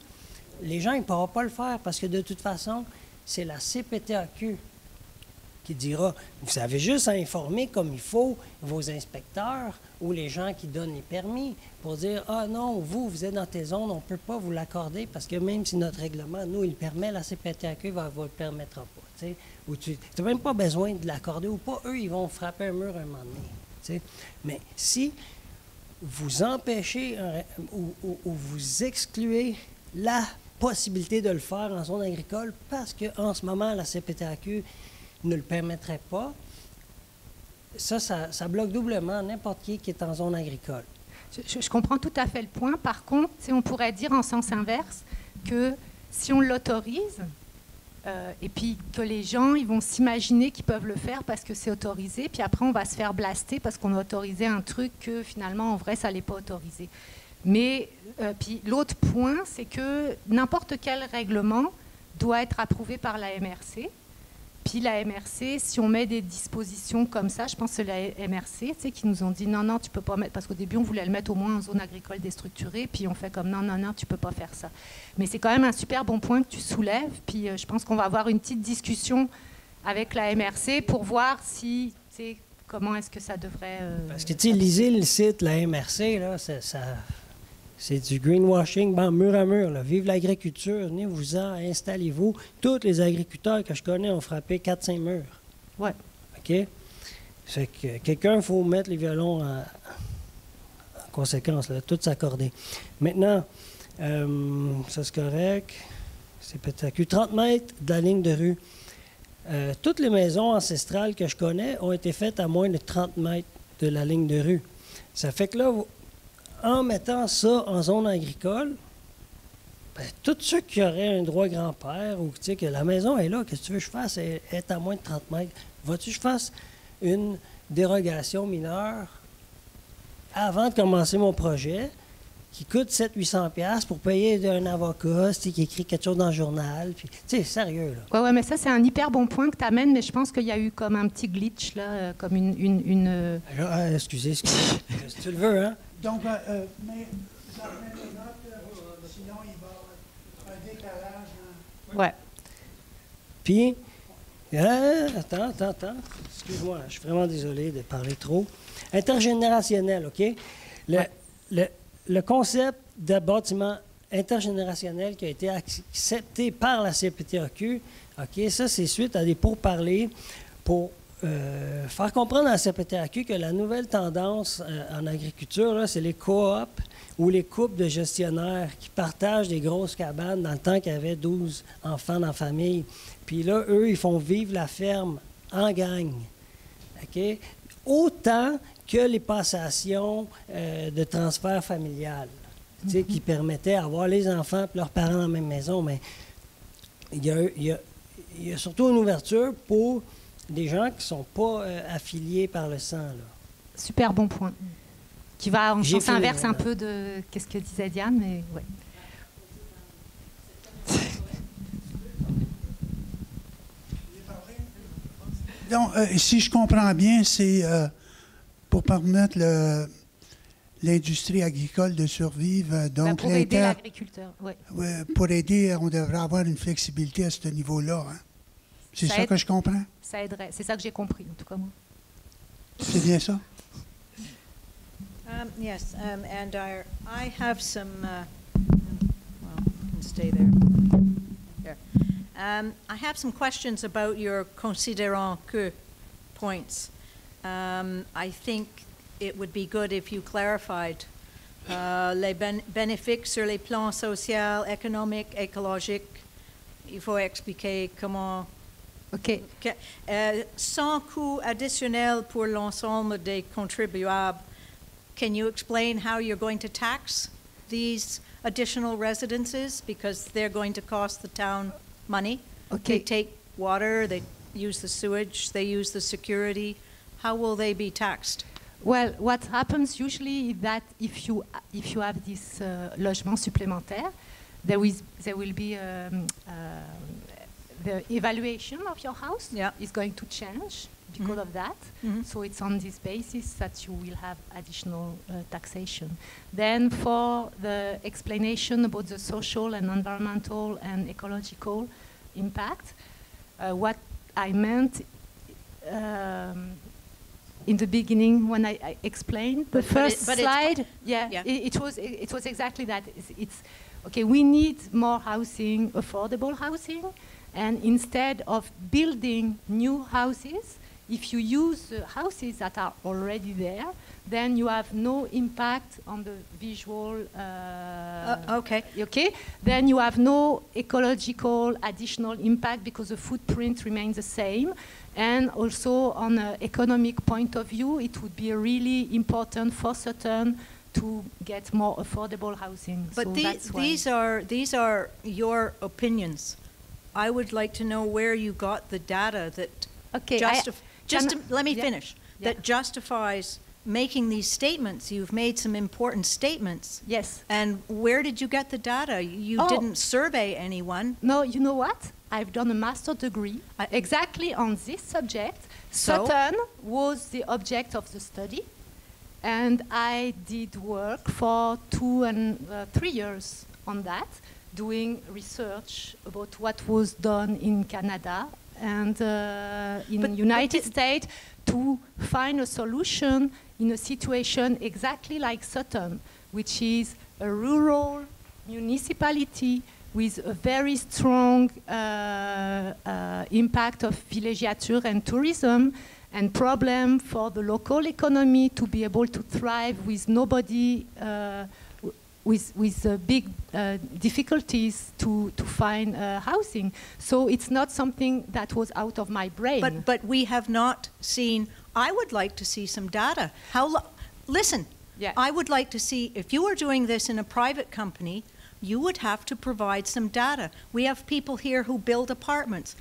les gens ne pourront pas le faire parce que de toute façon, c'est la CPTAQ qui dira, vous avez juste à informer comme il faut vos inspecteurs ou les gens qui donnent les permis pour dire, ah non, vous êtes dans tes zones, on ne peut pas vous l'accorder parce que même si notre règlement, nous, il le permet, la CPTAQ ne vous le permettra pas. Tu n'as même pas besoin de l'accorder ou pas, eux, ils vont frapper un mur un moment donné. T'sais. Mais si vous empêchez ou vous excluez la possibilité de le faire en zone agricole parce qu'en ce moment, la CPTAQ ne le permettrait pas, ça bloque doublement n'importe qui est en zone agricole. Je comprends tout à fait le point. Par contre, on pourrait dire en sens inverse que si on l'autorise, et puis que les gens, ils vont s'imaginer qu'ils peuvent le faire parce que c'est autorisé, puis après, on va se faire blaster parce qu'on a autorisé un truc que finalement, en vrai, ça n'est pas autorisé. Mais, puis l'autre point, c'est que n'importe quel règlement doit être approuvé par la MRC. Puis la MRC, si on met des dispositions comme ça, je pense que c'est la MRC qui nous ont dit non, tu peux pas mettre, parce qu'au début on voulait le mettre au moins en zone agricole déstructurée, puis on fait comme non, tu peux pas faire ça. Mais c'est quand même un super bon point que tu soulèves, puis je pense qu'on va avoir une petite discussion avec la MRC pour voir si, comment est-ce que ça devrait... Parce que, tu sais, lisez le site, la MRC, là, c'est du greenwashing, mur à mur. Là. Vive l'agriculture, venez-vous-en, installez-vous. Tous les agriculteurs que je connais ont frappé 4-5 murs. Ouais. OK? Fait que quelqu'un, il faut mettre les violons en conséquence, là, tout s'accorder. Maintenant, ça c'est correct, c'est peut-être 30 mètres de la ligne de rue. Toutes les maisons ancestrales que je connais ont été faites à moins de 30 mètres de la ligne de rue. Ça fait que là, en mettant ça en zone agricole, bien, tous ceux qui auraient un droit grand-père ou que la maison est là, qu'est-ce que tu veux que je fasse, elle est à moins de 30 mètres. Vas-tu que je fasse une dérogation mineure avant de commencer mon projet qui coûte 700-800$ pour payer un avocat qui écrit quelque chose dans le journal. Puis, tu sais, sérieux, là. Oui, mais ça, c'est un hyper bon point que tu amènes, mais je pense qu'il y a eu comme un petit glitch, là, comme une... Excusez, si tu le veux, hein? Donc, mais j'en mets des notes, sinon il va y avoir un décalage. Ouais. Puis, attends. Excuse-moi, je suis vraiment désolé de parler trop. Intergénérationnel, OK? Le concept de bâtiment intergénérationnel qui a été accepté par la CPTAQ, OK, ça, c'est suite à des pourparlers pour faire comprendre à la CPTAQ que la nouvelle tendance en agriculture, là, c'est les coops ou les couples de gestionnaires qui partagent des grosses cabanes dans le temps qu'il y avait 12 enfants dans la famille. Puis là, eux, ils font vivre la ferme en gang. OK? Autant que les passations de transfert familial, qui permettaient d'avoir les enfants et leurs parents dans la même maison. Mais il y a surtout une ouverture pour des gens qui ne sont pas affiliés par le sang. Là. Super bon point. Qui va en sens inverse un peu de ce que disait Diane, mais ouais. Donc, si je comprends bien, c'est pour permettre l'industrie agricole de survivre. Donc, pour aider l'agriculteur, oui. Pour aider, on devrait avoir une flexibilité à ce niveau-là. Hein? C'est ça que je comprends? Ça aiderait. C'est ça que j'ai compris, en tout cas moi. C'est bien ça? Yes, and I have some, well, you can stay there. There. I have some questions about your considérant que points. I think it would be good if you clarified les bénéfices sur les plans social, économique, écologique. Il faut expliquer comment... OK. Sans coût additionnel pour l'ensemble des contribuables, can you explain how you're going to tax these additional residences? Because they're going to cost the town money. Okay. They take water, they use the sewage, they use the security. How will they be taxed? Well, what happens usually is that if you have this logement supplémentaire, there will be the evaluation of your house is going to change because of that. So it's on this basis that you will have additional taxation. Then for the explanation about the social and environmental and ecological impact, what I meant in the beginning when I explained the first slide, it was exactly that. It's okay. We need more housing, affordable housing, and instead of building new houses, if you use the houses that are already there, then you have no impact on the visual. Okay. Okay. Then you have no ecological additional impact because the footprint remains the same. And also, on an economic point of view, it would be really important for Sutton to get more affordable housing. But so these are your opinions. I would like to know where you got the data that let me finish. That justifies making these statements. You've made some important statements. Yes. And where did you get the data? You didn't survey anyone. No, you know what? I've done a master's degree exactly on this subject. So? Sutton was the object of the study, and I did work for 2 and 3 years on that, doing research about what was done in Canada and in the United States to find a solution in a situation exactly like Sutton, which is a rural municipality with a very strong impact of villégiature and tourism, and problem for the local economy to be able to thrive with nobody, with big difficulties to find housing. So it's not something that was out of my brain. But we have not seen, I would like to see some data. Listen, Yeah. I would like to see, if you were doing this in a private company, you would have to provide some data. We have people here who build apartments.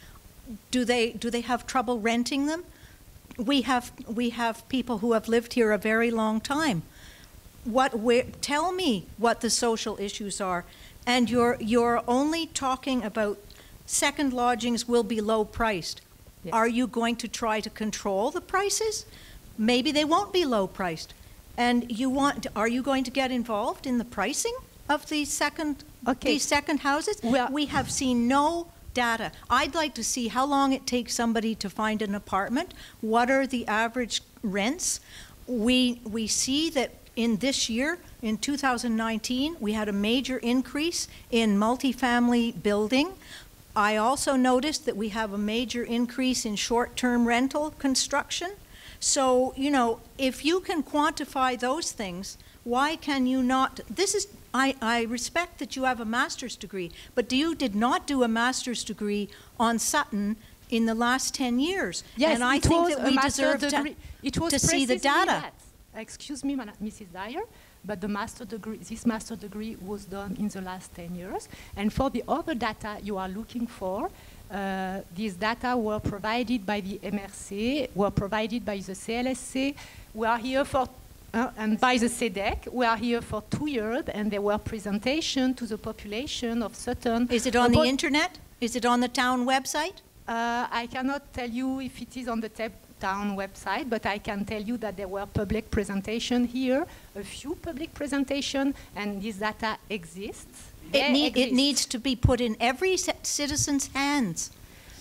Do they have trouble renting them? We have people who have lived here a very long time. Tell me what the social issues are. And you're only talking about second lodgings will be low priced. Yes. Are you going to try to control the prices? Maybe they won't be low priced. And are you going to get involved in the pricing of these second houses? We have seen no data. I'd like to see how long it takes somebody to find an apartment. What are the average rents? We see that in this year, in 2019, we had a major increase in multifamily building. I also noticed that we have a major increase in short-term rental construction. So, if you can quantify those things, why can you not? I respect that you have a master's degree, but you did not do a master's degree on Sutton in the last 10 years. Yes, and I think that we deserve to see the data. Excuse me, Mrs. Dyer, but this master degree was done in the last 10 years. And for the other data you are looking for, these data were provided by the MRC, were provided by the CLSC. We are here for, and by the CEDEC. We are here for 2 years, and there were presentations to the population of Sutton. Is it on the internet? Is it on the town website? I cannot tell you if it is on the town website, but I can tell you that there were public presentations here, a few public presentations, and this data exists. It needs to be put in every citizen's hands,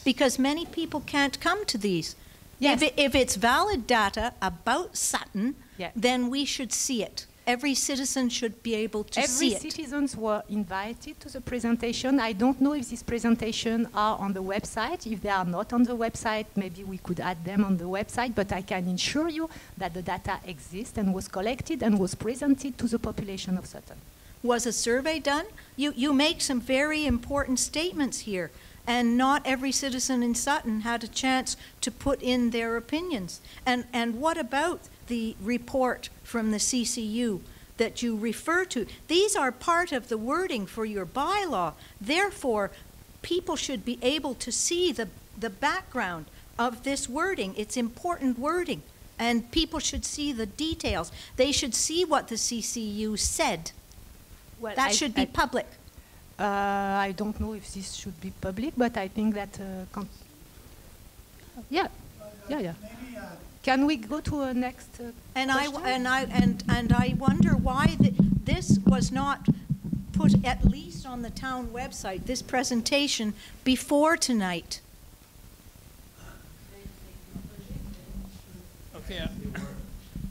because many people can't come to these. Yes. If it's valid data about Sutton, Yeah. then we should see it. Every citizen should be able to see it. Every citizens were invited to the presentation. I don't know if these presentations are on the website. If they are not on the website, maybe we could add them on the website, but I can assure you that the data exists and was collected and was presented to the population of Sutton. Was a survey done? You make some very important statements here, and not every citizen in Sutton had a chance to put in their opinions. And what about the report from the CCU that you refer to? These are part of the wording for your bylaw. Therefore, people should be able to see the background of this wording. It's important wording, and people should see the details. They should see what the CCU said. Well, That should be public. I don't know if this should be public, but I think that, yeah. Can we go to a next And question? I wonder why this was not put at least on the town website, this presentation, before tonight. Okay.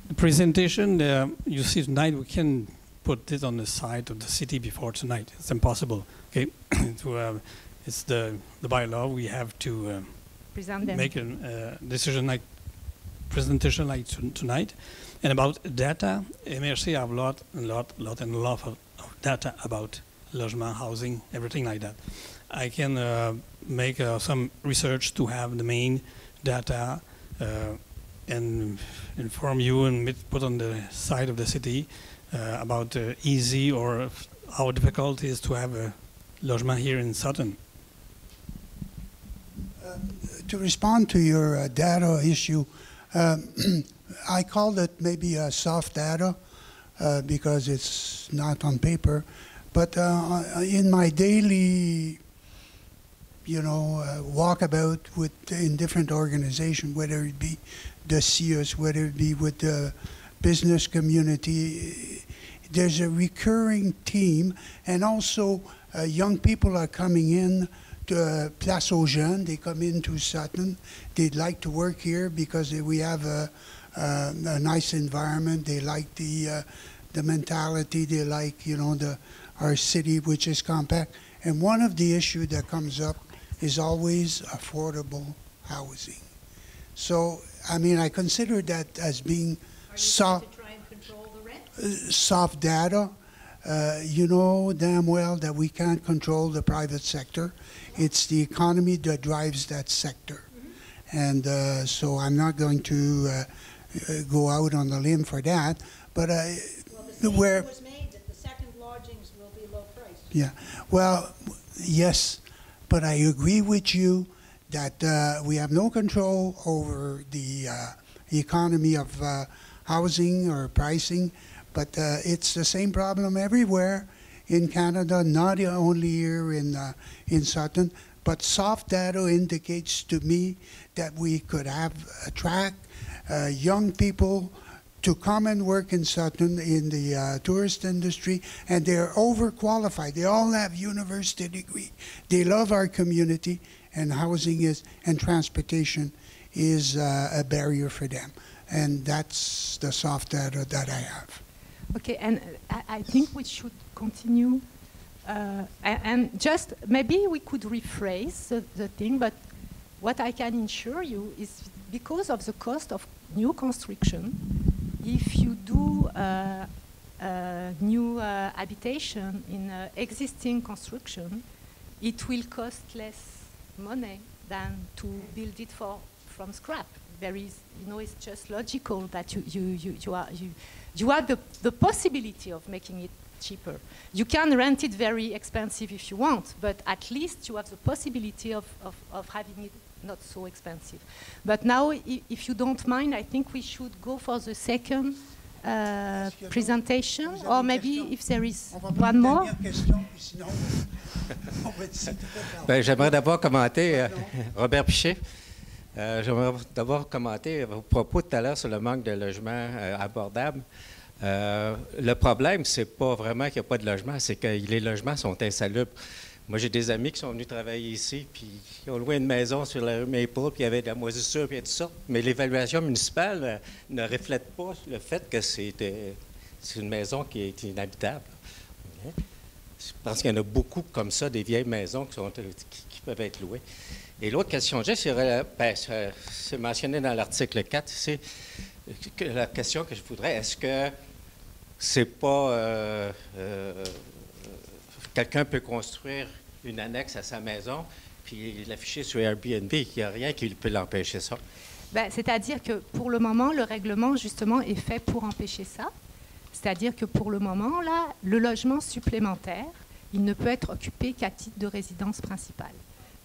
The presentation you see tonight, we can put it on the site of the city before tonight. It's impossible. Okay, it's the bylaw. We have to present them? make a decision like presentation like tonight. And about data, MRC have a lot of data about logement, housing, everything like that. I can make some research to have the main data and inform you and put on the side of the city about easy or how difficult it is to have a logement here in Sutton. To respond to your data issue, I called it maybe soft data because it's not on paper. But in my daily walkabout in different organizations, whether it be the CIUS, whether it be with the business community. There's a recurring theme, and also young people are coming in to Place aux Jeunes. They come into Sutton. They'd like to work here because we have a nice environment. They like the mentality. They like, our city, which is compact. And one of the issues that comes up is always affordable housing. So, I consider that as being soft data. You know damn well that we can't control the private sector. It's the economy that drives that sector. And so I'm not going to go out on the limb for that. But the statement was made that the second lodgings will be low price. Yeah. Well, yes, but I agree with you that we have no control over the economy of housing or pricing, but it's the same problem everywhere in Canada, not only here in Sutton. But soft data indicates to me that we could attract young people to come and work in Sutton in the tourist industry, and they're overqualified. They all have university degree. They love our community, and housing and transportation is a barrier for them. And that's the soft data that I have. Okay, and I think we should continue. And just maybe we could rephrase the thing, but what I can assure you is because of the cost of new construction, if you do new habitation in existing construction, it will cost less money than to build it from scrap. There is, it's just logical that you have the possibility of making it cheaper. You can rent it very expensive if you want, but at least you have the possibility of having it not so expensive. But now, if you don't mind, I think we should go for the second presentation, or maybe if there is one more. J'aimerais d'abord commenter, Robert Piché, j'aimerais d'abord commenter vos propos tout à l'heure sur le manque de logements abordables. Le problème, c'est pas vraiment qu'il n'y a pas de logement, c'est que les logements sont insalubres. Moi, j'ai des amis qui sont venus travailler ici, puis ils ont loué une maison sur la rue Maple, puis il y avait de la moisissure, puis tout ça. Mais l'évaluation municipale ne reflète pas le fait que c'est une maison qui est inhabitable. Je pense qu'il y en a beaucoup comme ça, des vieilles maisons qui peuvent être louées. Et l'autre question que j'ai, c'est mentionné dans l'article 4, c'est la question que je voudrais, est-ce que c'est pas... quelqu'un peut construire une annexe à sa maison puis l'afficher sur Airbnb, il n'y a rien qui peut l'empêcher ça? C'est-à-dire que pour le moment, le règlement, justement, est fait pour empêcher ça. C'est-à-dire que pour le moment, là, le logement supplémentaire, il ne peut être occupé qu'à titre de résidence principale.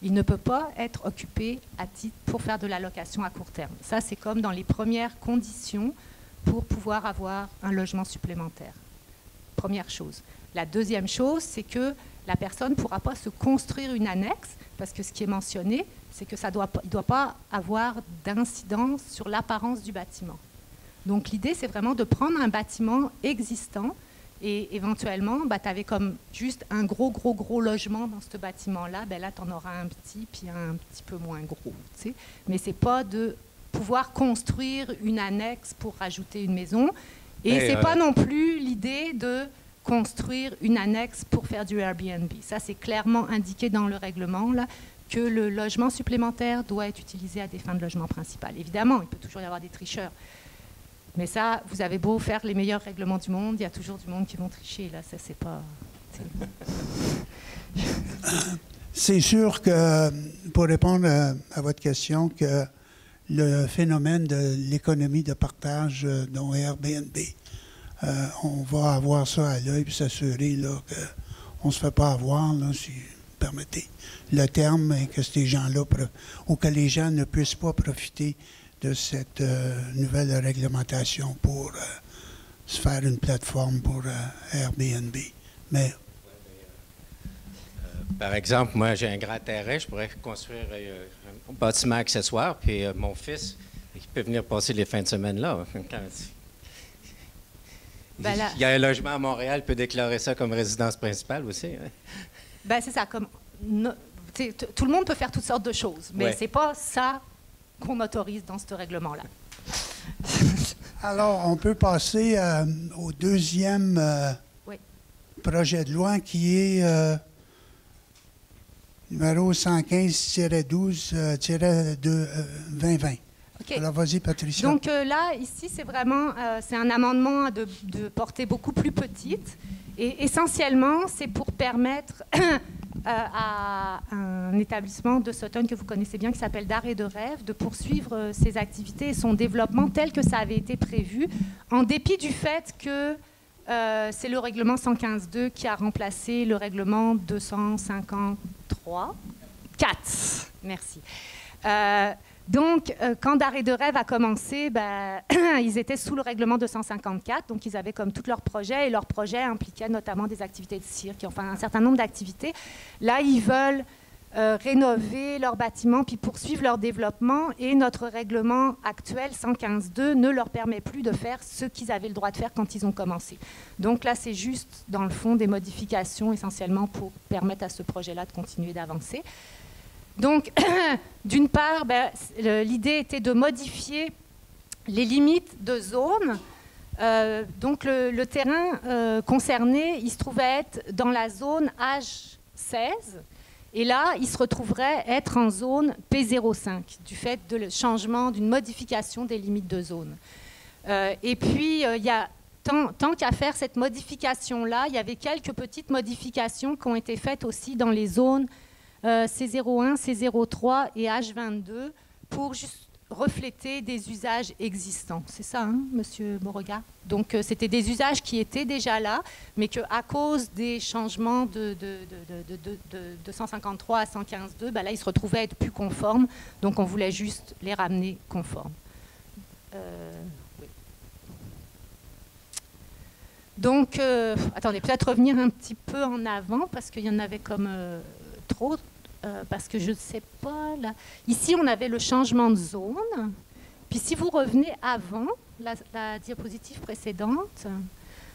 Il ne peut pas être occupé à titre pour faire de la location à court terme. Ça, c'est comme dans les premières conditions pour pouvoir avoir un logement supplémentaire. Première chose. La deuxième chose, c'est que la personne ne pourra pas se construire une annexe, parce que ce qui est mentionné, c'est que ça ne doit pas avoir d'incidence sur l'apparence du bâtiment. Donc l'idée, c'est vraiment de prendre un bâtiment existant et éventuellement, tu avais comme juste un gros logement dans ce bâtiment-là, là, tu en auras un petit, puis un petit peu moins gros. T'sais. Mais ce n'est pas de pouvoir construire une annexe pour rajouter une maison. Et ce n'est pas non plus l'idée de construire une annexe pour faire du Airbnb. Ça, c'est clairement indiqué dans le règlement, là, que le logement supplémentaire doit être utilisé à des fins de logement principal. Évidemment, il peut toujours y avoir des tricheurs. Mais ça, vous avez beau faire les meilleurs règlements du monde, il y a toujours du monde qui vont tricher. Là, ça, c'est pas... C'est sûr que, pour répondre à votre question, que le phénomène de l'économie de partage, dont Airbnb, on va avoir ça à l'œil et s'assurer qu'on ne se fait pas avoir, là, si vous permettez le terme, et que ces gens-là, ou que les gens ne puissent pas profiter de cette nouvelle réglementation pour se faire une plateforme pour Airbnb. Mais Par exemple, moi, j'ai un grand terrain, je pourrais construire un bâtiment accessoire, puis mon fils, il peut venir passer les fins de semaine là. Ben là, il y a un logement à Montréal, il peut déclarer ça comme résidence principale aussi. Hein. Ben c'est ça, comme tout le monde peut faire toutes sortes de choses, mais Ouais. c'est pas ça qu'on autorise dans ce règlement-là. Alors, on peut passer au deuxième Oui. projet de loi qui est numéro 115-12-2020. OK. Alors, vas-y, Patricia. Donc là, ici, c'est vraiment c'est un amendement de portée beaucoup plus petite. Et essentiellement, c'est pour permettre à un établissement de Sutton que vous connaissez bien, qui s'appelle D'Arrêt de Rêve, de poursuivre ses activités et son développement tel que ça avait été prévu, en dépit du fait que c'est le règlement 115.2 qui a remplacé le règlement 253. 4. Merci. Donc, quand D'Arrêt de Rêve a commencé, ils étaient sous le règlement 254, donc ils avaient comme tous leurs projets, et leurs projets impliquaient notamment des activités de cirque, enfin un certain nombre d'activités. Là, ils veulent rénover leur bâtiment puis poursuivre leur développement, et notre règlement actuel 115.2 ne leur permet plus de faire ce qu'ils avaient le droit de faire quand ils ont commencé. Donc là, c'est juste, dans le fond, des modifications essentiellement pour permettre à ce projet-là de continuer d'avancer. Donc, d'une part, l'idée était de modifier les limites de zone. Donc, le terrain concerné, il se trouvait être dans la zone H16. Et là, il se retrouverait être en zone P05, du fait de changement, d'une modification des limites de zone. Et puis, il y a tant qu'à faire cette modification-là, il y avait quelques petites modifications qui ont été faites aussi dans les zones C01, C03 et H22 pour juste refléter des usages existants. C'est ça, hein, Monsieur Beauregard? Donc, c'était des usages qui étaient déjà là, mais qu'à cause des changements de 153 à 115.2, là, ils se retrouvaient à être plus conformes. Donc, on voulait juste les ramener conformes. Oui. Donc, attendez, peut-être revenir un petit peu en avant, parce qu'il y en avait comme trop. Parce que je ne sais pas, là. Ici, on avait le changement de zone. Puis si vous revenez avant, la diapositive précédente,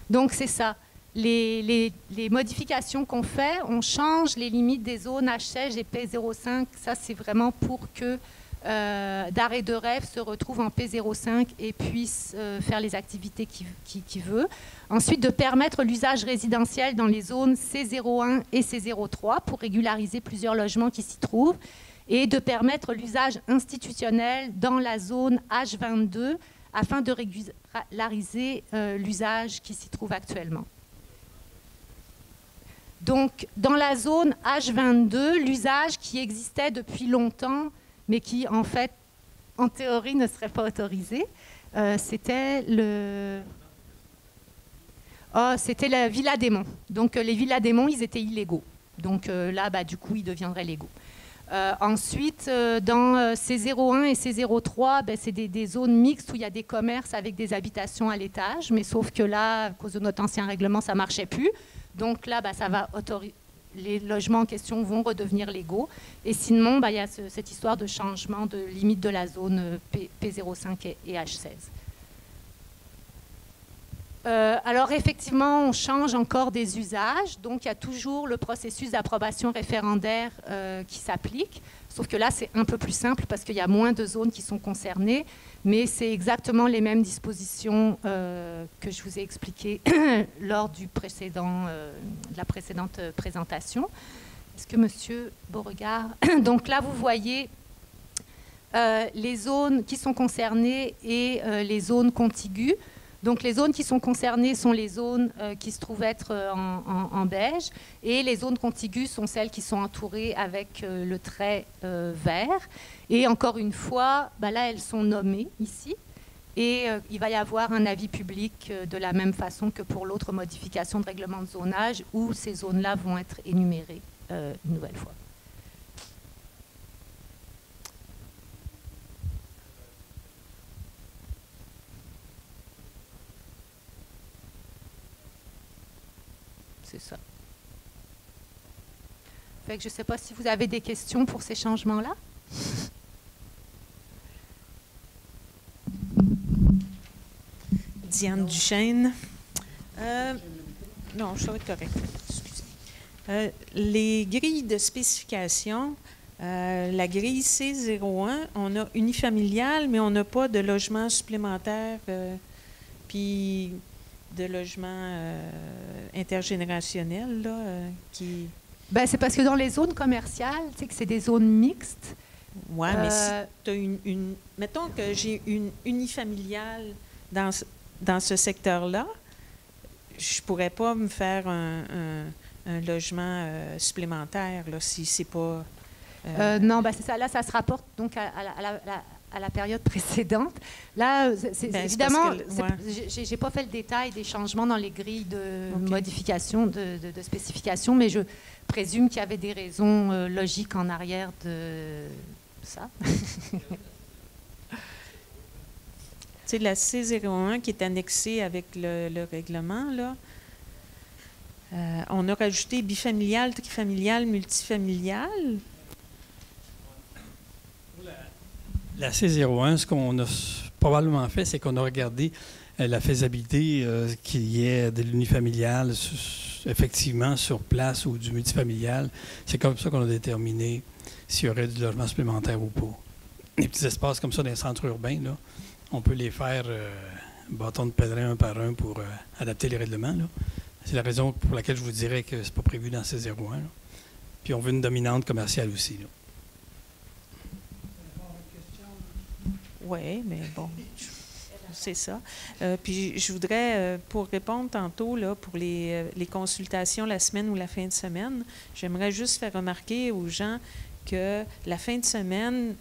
donc c'est ça. Les modifications qu'on fait, on change les limites des zones H16 et P05. Ça, c'est vraiment pour que D'Arrêt de Rêve se retrouve en P05 et puisse faire les activités qu'il veut. Ensuite, de permettre l'usage résidentiel dans les zones C01 et C03 pour régulariser plusieurs logements qui s'y trouvent, et de permettre l'usage institutionnel dans la zone H22 afin de régulariser l'usage qui s'y trouve actuellement. Donc, dans la zone H22, l'usage qui existait depuis longtemps, mais qui, en fait, en théorie, ne serait pas autorisé, c'était c'était la Villa des Monts. Donc, les Villas des Monts, ils étaient illégaux. Donc, là, du coup, ils deviendraient légaux. Ensuite, dans C01 et C03, c'est des zones mixtes où il y a des commerces avec des habitations à l'étage, mais sauf que là, à cause de notre ancien règlement, ça ne marchait plus. Donc là, ça va autoriser. Les logements en question vont redevenir légaux. Et sinon, il y a cette histoire de changement de limite de la zone P05 et H16. Alors, effectivement, on change encore des usages. Donc, il y a toujours le processus d'approbation référendaire qui s'applique. Sauf que là, c'est un peu plus simple parce qu'il y a moins de zones qui sont concernées. Mais c'est exactement les mêmes dispositions que je vous ai expliquées lors de la précédente présentation. Est-ce que M. Beauregard... Donc là, vous voyez les zones qui sont concernées et les zones contiguës. Donc les zones qui sont concernées sont les zones qui se trouvent être en beige, et les zones contiguës sont celles qui sont entourées avec le trait vert. Et encore une fois, là elles sont nommées ici, et il va y avoir un avis public de la même façon que pour l'autre modification de règlement de zonage, où ces zones-là vont être énumérées une nouvelle fois. C'est ça. Fait que je ne sais pas si vous avez des questions pour ces changements-là. Diane Duchesne. Non, je serai correcte. Excusez. Les grilles de spécification, la grille C01, on a unifamilial, mais on n'a pas de logement supplémentaire, puis de logement intergénérationnel, là, qui... Ben, c'est parce que dans les zones commerciales, tu sais que c'est des zones mixtes. Oui, mais si tu as une... Mettons que j'ai une unifamiliale dans ce secteur-là, je ne pourrais pas me faire un logement supplémentaire, là, si c'est pas... Non, ben c'est ça. Là, ça se rapporte donc à la période précédente. Là, évidemment, je n'ai pas fait le détail des changements dans les grilles de modification, de spécification, mais je présume qu'il y avait des raisons logiques en arrière de ça. Tu sais, la C01 qui est annexée avec le règlement, là, on a rajouté bifamilial, trifamilial, multifamilial. La C01, ce qu'on a probablement fait, c'est qu'on a regardé la faisabilité qu'il y ait de l'unifamilial effectivement sur place ou du multifamilial. C'est comme ça qu'on a déterminé s'il y aurait du logement supplémentaire ou pas. Les petits espaces comme ça dans les centres urbains, là, on peut les faire bâton de pèlerin un par un pour adapter les règlements. C'est la raison pour laquelle je vous dirais que c'est pas prévu dans C01. Là. Puis on veut une dominante commerciale aussi. Là. Oui, mais bon, c'est ça. Puis je voudrais, pour répondre tantôt, là, pour les consultations la semaine ou la fin de semaine, j'aimerais juste faire remarquer aux gens que la fin de semaine,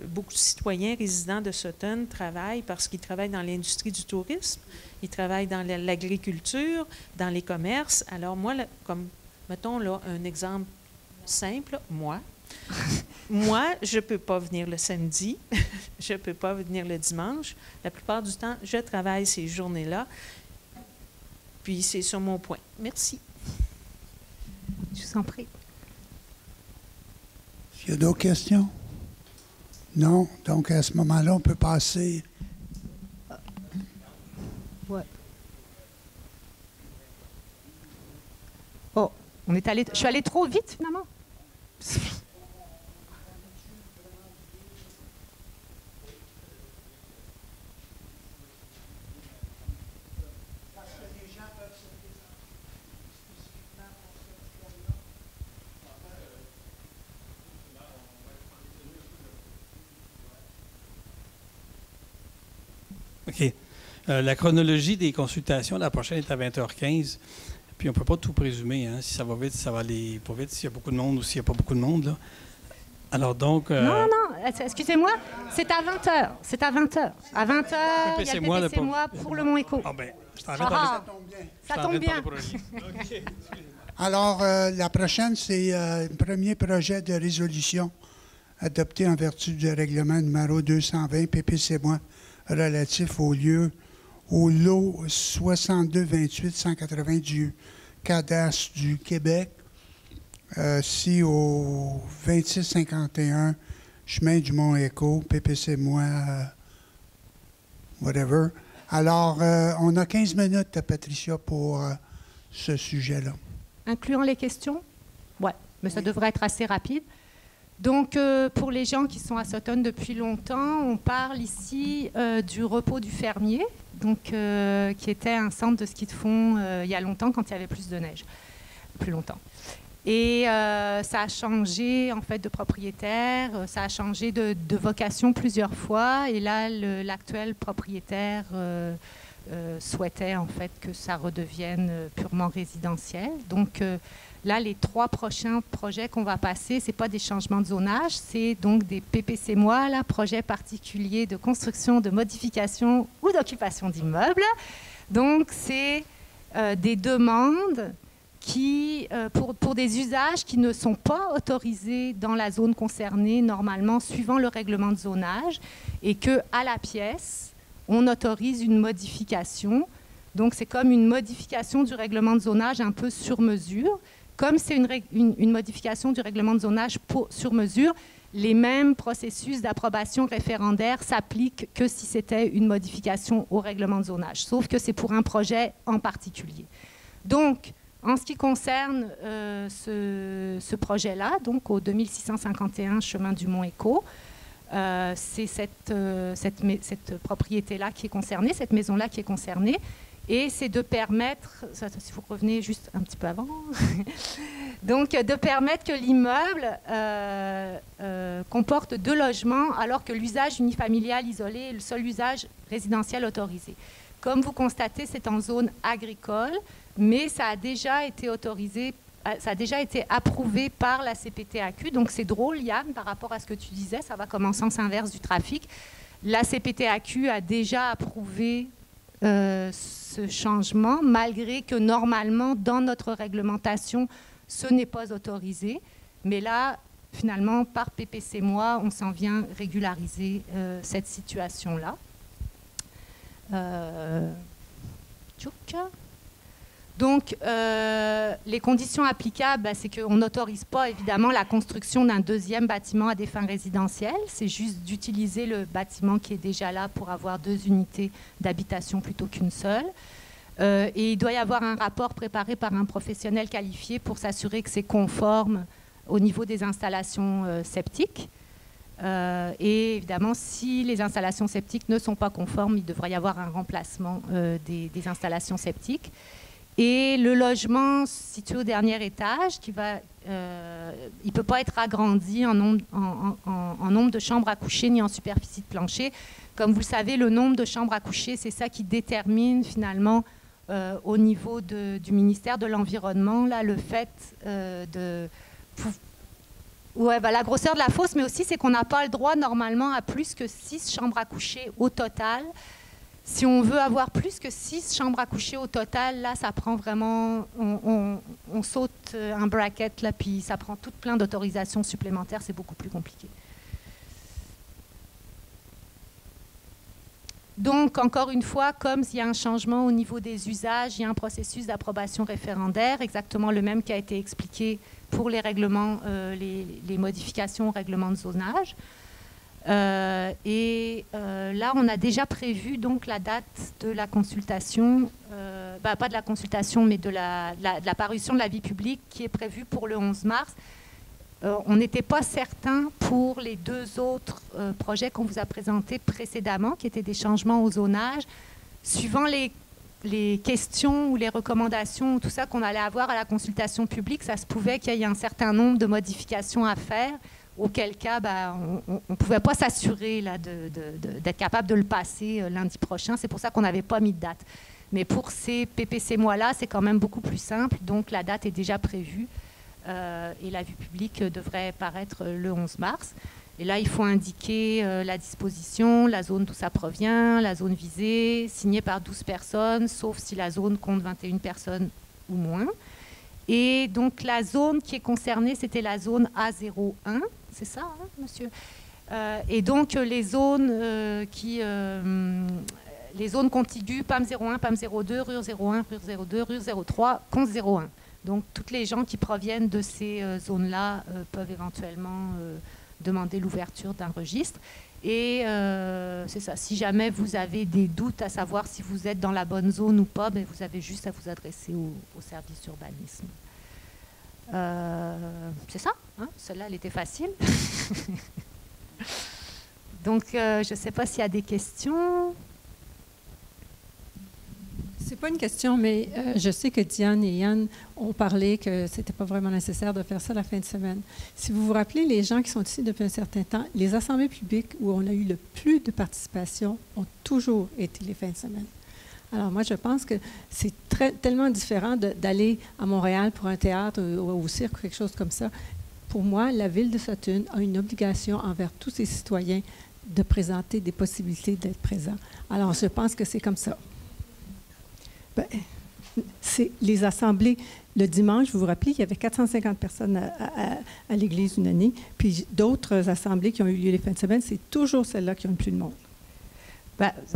beaucoup de citoyens résidents de Sutton travaillent parce qu'ils travaillent dans l'industrie du tourisme, ils travaillent dans l'agriculture, dans les commerces. Alors moi, comme, mettons là, un exemple simple, moi, je ne peux pas venir le samedi, je ne peux pas venir le dimanche. La plupart du temps, je travaille ces journées-là. Puis c'est sur mon point. Merci. Je vous en prie. Il y a d'autres questions? Non? Donc, à ce moment-là, on peut passer... Ouais. Oh, je suis allée trop vite, finalement. OK. La chronologie des consultations, la prochaine est à 20h15. Puis on ne peut pas tout présumer. Hein. Si ça va vite, ça va aller pas vite. S'il y a beaucoup de monde ou s'il n'y a pas beaucoup de monde. Là. Alors donc... Non, excusez-moi. C'est à 20h. C'est à 20h. À 20h, il y a le PPC-moi pour le Mont Éco. Ah ben, je t'en ça tombe bien. Alors, la prochaine, c'est le premier projet de résolution adopté en vertu du règlement numéro 220 PPC-moi relatif au lot 6228-180 du cadastre du Québec, si au 2651 chemin du Mont Éco, PPC-moi, whatever. Alors, on a 15 minutes, Patricia, pour ce sujet-là. Incluant les questions? Oui, mais ça devrait être assez rapide. Donc, pour les gens qui sont à Sutton depuis longtemps, on parle ici du repos du fermier, donc, qui était un centre de ski de fond il y a longtemps, quand il y avait plus de neige, plus longtemps. Et ça a changé en fait de propriétaire, ça a changé de vocation plusieurs fois. Et là, l'actuel propriétaire souhaitait en fait que ça redevienne purement résidentiel. Donc là, les 3 prochains projets qu'on va passer, c'est pas des changements de zonage, c'est donc des PPC-moi, là, projets particuliers de construction, de modification ou d'occupation d'immeubles. Donc c'est des demandes qui, pour des usages qui ne sont pas autorisés dans la zone concernée normalement suivant le règlement de zonage et qu'à la pièce, on autorise une modification. Donc, c'est comme une modification du règlement de zonage un peu sur mesure comme c'est une modification du règlement de zonage sur mesure, les mêmes processus d'approbation référendaire s'appliquent que si c'était une modification au règlement de zonage, sauf que c'est pour un projet en particulier. Donc, en ce qui concerne ce projet-là, donc au 2651 chemin du Mont-Écho, c'est cette propriété-là qui est concernée, cette maison-là qui est concernée, et c'est de permettre, si vous revenez juste un petit peu avant, donc de permettre que l'immeuble comporte 2 logements alors que l'usage unifamilial isolé est le seul usage résidentiel autorisé. Comme vous constatez, c'est en zone agricole, mais ça a déjà été autorisé, ça a déjà été approuvé par la CPTAQ. Donc c'est drôle, Yann, par rapport à ce que tu disais, ça va comme en sens inverse du trafic. La CPTAQ a déjà approuvé ce changement, malgré que normalement, dans notre réglementation, ce n'est pas autorisé. Mais là, finalement, par PPC Moi, on s'en vient régulariser cette situation-là. Donc, les conditions applicables, c'est qu'on n'autorise pas évidemment la construction d'un 2e bâtiment à des fins résidentielles. C'est juste d'utiliser le bâtiment qui est déjà là pour avoir 2 unités d'habitation plutôt qu'une seule. Et il doit y avoir un rapport préparé par un professionnel qualifié pour s'assurer que c'est conforme au niveau des installations septiques. Et évidemment, si les installations septiques ne sont pas conformes, il devrait y avoir un remplacement des installations septiques. Et le logement situé au dernier étage, il ne peut pas être agrandi en nombre de chambres à coucher ni en superficie de plancher. Comme vous le savez, le nombre de chambres à coucher, c'est ça qui détermine finalement au niveau du ministère de l'Environnement le fait la grosseur de la fosse, mais aussi c'est qu'on n'a pas le droit normalement à plus que 6 chambres à coucher au total. Si on veut avoir plus que 6 chambres à coucher au total, là, ça prend vraiment... On saute un bracket, là, puis ça prend tout plein d'autorisations supplémentaires. C'est beaucoup plus compliqué. Donc, encore une fois, comme il y a un changement au niveau des usages, il y a un processus d'approbation référendaire, exactement le même qui a été expliqué pour les règlements, les modifications au règlement de zonage. Là, on a déjà prévu donc la date de la consultation, pas de la consultation, mais de la parution de l'avis public qui est prévue pour le 11 mars. On n'était pas certain pour les 2 autres projets qu'on vous a présentés précédemment, qui étaient des changements au zonage. Suivant les questions ou les recommandations, tout ça qu'on allait avoir à la consultation publique, ça se pouvait qu'il y ait un certain nombre de modifications à faire, auquel cas, on ne pouvait pas s'assurer d'être capable de le passer lundi prochain. C'est pour ça qu'on n'avait pas mis de date. Mais pour ces PPC Moi-là, c'est quand même beaucoup plus simple. Donc, la date est déjà prévue. Et l'avis public devrait paraître le 11 mars. Et là, il faut indiquer la disposition, la zone d'où ça provient, la zone visée, signée par 12 personnes, sauf si la zone compte 21 personnes ou moins. Et donc, la zone qui est concernée, c'était la zone A01, c'est ça, hein, monsieur? Et donc, les zones les zones contiguës, PAM 01, PAM 02, RUR 01, RUR 02, RUR 03, CONS 01. Donc, toutes les gens qui proviennent de ces zones-là peuvent éventuellement demander l'ouverture d'un registre. Et c'est ça, si jamais vous avez des doutes à savoir si vous êtes dans la bonne zone ou pas, ben, vous avez juste à vous adresser au service d'urbanisme. C'est ça, hein? Celle-là, elle était facile. Donc, je ne sais pas s'il y a des questions. Ce n'est pas une question, mais je sais que Diane et Yann ont parlé que ce n'était pas vraiment nécessaire de faire ça la fin de semaine. Si vous vous rappelez, les gens qui sont ici depuis un certain temps, les assemblées publiques où on a eu le plus de participation ont toujours été les fins de semaine. Alors moi, je pense que c'est tellement différent d'aller à Montréal pour un théâtre ou au cirque ou quelque chose comme ça. Pour moi, la Ville de Sutton a une obligation envers tous ses citoyens de présenter des possibilités d'être présents. Alors, je pense que c'est comme ça. C'est les assemblées. Le dimanche, vous vous rappelez, il y avait 450 personnes à l'église une année. Puis d'autres assemblées qui ont eu lieu les fins de semaine, c'est toujours celles-là qui ont le plus de monde.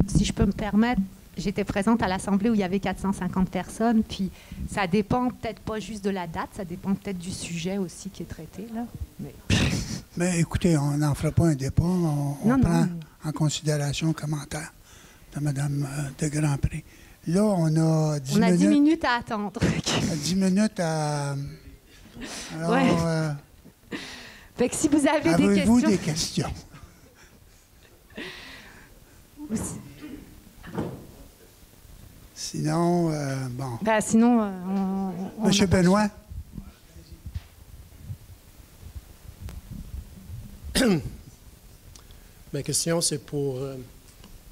Si je peux me permettre, j'étais présente à l'Assemblée où il y avait 450 personnes, puis ça dépend peut-être pas juste de la date, ça dépend peut-être du sujet aussi qui est traité, là. Mais écoutez, on n'en fera pas un débat, on prend en considération le commentaire de Mme de Grandpré. Là, on a 10 minutes. On a 10 minutes à attendre. 10 minutes à... Alors, ouais. Fait que si vous avez des questions... Avez-vous des questions? Sinon, bon. Ben, sinon, Monsieur Benoît? Ma question, c'est pour...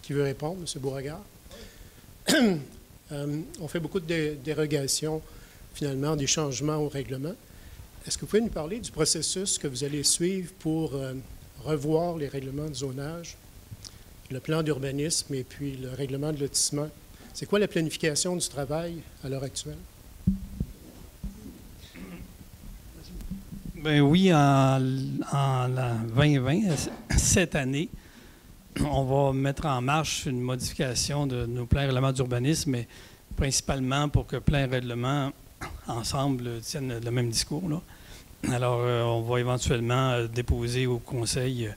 qui veut répondre, M. Beauregard? On fait beaucoup de dérogations, finalement, des changements au règlement. Est-ce que vous pouvez nous parler du processus que vous allez suivre pour revoir les règlements de zonage, le plan d'urbanisme et puis le règlement de lotissement? C'est quoi la planification du travail à l'heure actuelle? Bien oui, en 2020, cette année, on va mettre en marche une modification de nos plans et règlements d'urbanisme, mais principalement pour que plans et règlements ensemble tiennent le même discours, là. Alors, on va éventuellement déposer au Conseil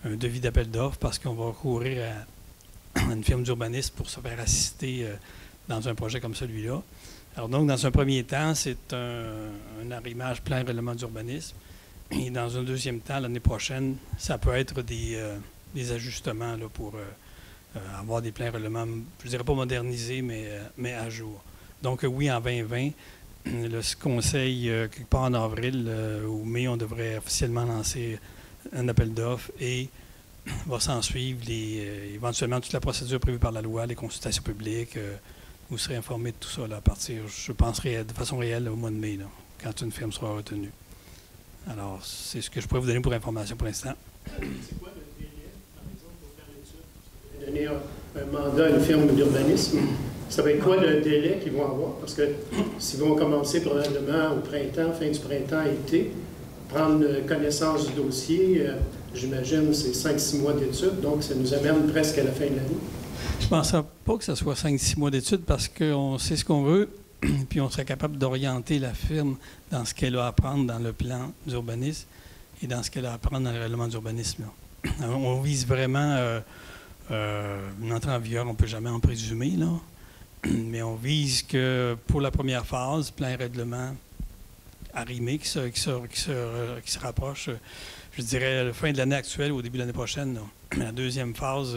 un devis d'appel d'offres parce qu'on va recourir à une firme d'urbanisme pour se faire assister dans un projet comme celui-là. Alors donc, dans un premier temps, c'est un arrimage plein règlement d'urbanisme. Et dans un deuxième temps, l'année prochaine, ça peut être des ajustements là, pour avoir des pleins règlements, je ne dirais pas modernisés, mais à jour. Donc oui, en 2020, le Conseil, quelque part en avril ou mai, on devrait officiellement lancer un appel d'offres et va s'en suivre éventuellement toute la procédure prévue par la loi, les consultations publiques. Vous serez informé de tout ça là, à partir, je pense, de façon réelle là, au mois de mai, là, quand une firme sera retenue. Alors, c'est ce que je pourrais vous donner pour information pour l'instant. C'est quoi le délai, par exemple, pour faire l'étude? Vous allez donner un mandat à une firme d'urbanisme. Ça va être quoi le délai qu'ils vont avoir? Parce que s'ils vont commencer probablement au printemps, fin du printemps, été, prendre connaissance du dossier, j'imagine c'est 5-6 mois d'études, donc ça nous amène presque à la fin de l'année. Je ne penserais pas que ce soit 5-6 mois d'études parce qu'on sait ce qu'on veut, puis on serait capable d'orienter la firme dans ce qu'elle a à apprendre dans le plan d'urbanisme et dans ce qu'elle a à apprendre dans le règlement d'urbanisme. On vise vraiment une entrée en vigueur, on ne peut jamais en présumer, là, mais on vise que pour la première phase, plan et règlement arrimé qui se rapproche, je dirais, la fin de l'année actuelle ou au début de l'année prochaine. Là. La deuxième phase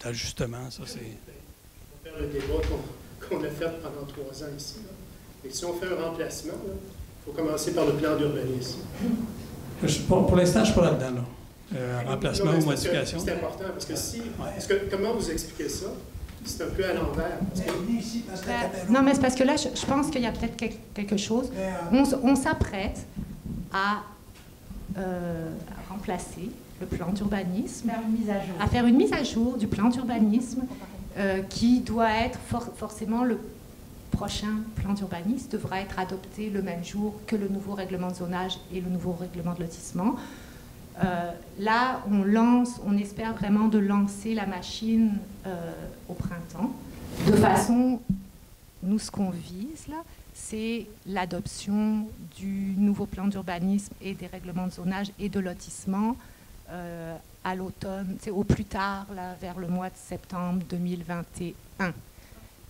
d'ajustement, ça c'est... On va faire le débat qu'on a fait pendant 3 ans ici. Là. Et si on fait un remplacement, il faut commencer par le plan d'urbanisme. Pour l'instant, je ne suis pas là-dedans. Là. Remplacement ou modification. C'est important, parce que si... comment vous expliquez ça? C'est un peu à l'envers. Non, mais c'est parce que là, je pense qu'il y a peut-être quelque chose. On s'apprête à remplacer le plan d'urbanisme, à faire une mise à jour du plan d'urbanisme qui doit être forcément le prochain plan d'urbanisme devra être adopté le même jour que le nouveau règlement de zonage et le nouveau règlement de lotissement. Là, on espère vraiment de lancer la machine au printemps. De façon, nous, ce qu'on vise, là, c'est l'adoption du nouveau plan d'urbanisme et des règlements de zonage et de lotissement à l'automne, c'est au plus tard, là, vers le mois de septembre 2021.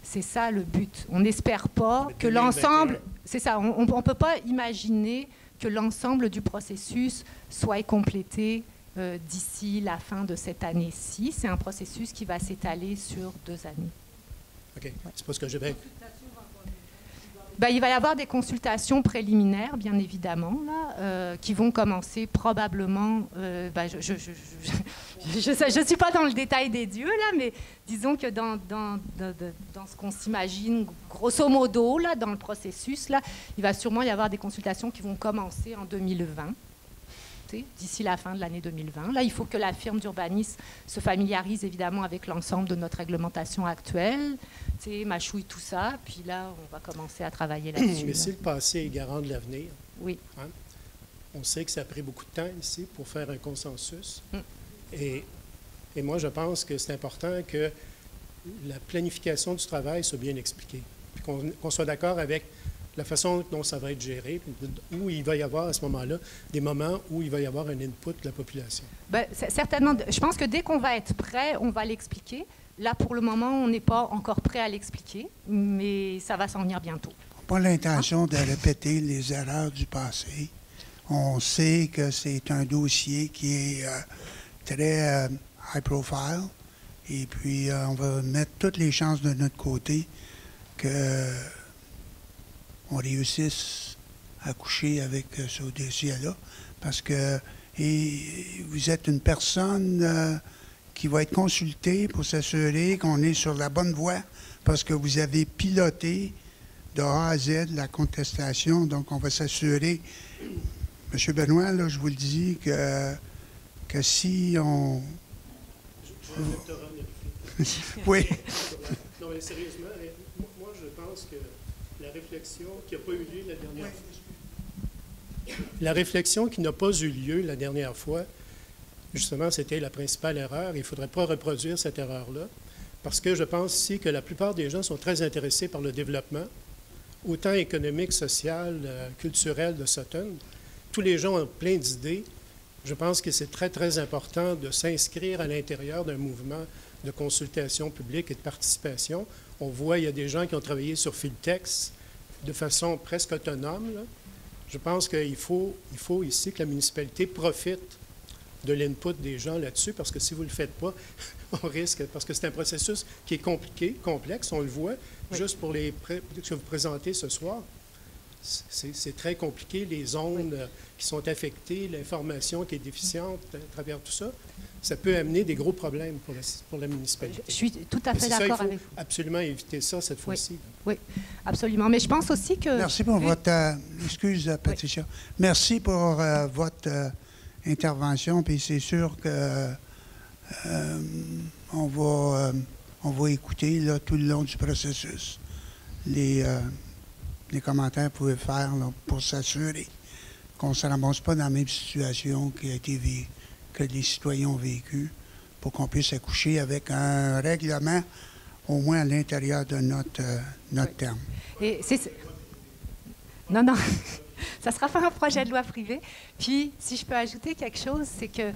C'est ça le but. On n'espère pas que l'ensemble... C'est ça, on ne peut pas imaginer que l'ensemble du processus soit complété d'ici la fin de cette année-ci. C'est un processus qui va s'étaler sur 2 années. OK. C'est pas ce que je vais... Ben, il va y avoir des consultations préliminaires, bien évidemment, là, qui vont commencer probablement... ben, je ne suis pas dans le détail des dieux, là, mais disons que dans ce qu'on s'imagine, grosso modo, là, dans le processus, là, il va sûrement y avoir des consultations qui vont commencer en 2020, d'ici la fin de l'année 2020. Là, il faut que la firme d'urbanisme se familiarise évidemment avec l'ensemble de notre réglementation actuelle, mâchouille tout ça, puis là, on va commencer à travailler là-dessus. Mais si le passé est garant de l'avenir, oui. Hein, on sait que ça a pris beaucoup de temps ici pour faire un consensus. Et moi, je pense que c'est important que la planification du travail soit bien expliquée, puis qu'on soit d'accord avec la façon dont ça va être géré, où il va y avoir à ce moment-là des moments où il va y avoir un input de la population. Ben, certainement. Je pense que dès qu'on va être prêt, on va l'expliquer. Là, pour le moment, on n'est pas encore prêt à l'expliquer, mais ça va s'en venir bientôt. On n'a pas l'intention de répéter les erreurs du passé. On sait que c'est un dossier qui est très high profile. Et puis, on va mettre toutes les chances de notre côté qu'on réussisse à coucher avec ce dossier-là. Parce que vous êtes une personne qui va être consultée pour s'assurer qu'on est sur la bonne voie, parce que vous avez piloté de A à Z la contestation. Donc, on va s'assurer... M. Benoît, là, je vous le dis que si on... Oui. Non, mais sérieusement, moi, je pense que la réflexion qui n'a pas eu lieu la dernière fois... La réflexion qui n'a pas eu lieu la dernière fois, justement, c'était la principale erreur. Il ne faudrait pas reproduire cette erreur-là, parce que je pense ici que la plupart des gens sont très intéressés par le développement, autant économique, social, culturel de Sutton. Tous les gens ont plein d'idées. Je pense que c'est très, très important de s'inscrire à l'intérieur d'un mouvement de consultation publique et de participation. On voit, il y a des gens qui ont travaillé sur Philtex de façon presque autonome, là. Je pense qu'il faut ici que la municipalité profite de l'input des gens là-dessus, parce que si vous ne le faites pas, on risque, parce que c'est un processus qui est compliqué, complexe, on le voit, oui. Juste pour ce que vous présentez ce soir. C'est très compliqué, les zones qui sont affectées, l'information qui est déficiente à travers tout ça. Ça peut amener des gros problèmes pour la municipalité. Je suis tout à fait d'accord avec vous. Il faut absolument éviter ça cette fois-ci. Oui, absolument. Mais je pense aussi que... Merci pour votre... excuse, Patricia. Oui. Merci pour votre intervention. Puis c'est sûr que on va écouter là, tout le long du processus les commentaires que vous pouvez faire là, pour s'assurer qu'on ne se ramasse pas dans la même situation qui a été que les citoyens ont vécu, pour qu'on puisse accoucher avec un règlement au moins à l'intérieur de notre terme. Et non, ça ne sera pas un projet de loi privé. Puis, si je peux ajouter quelque chose, c'est que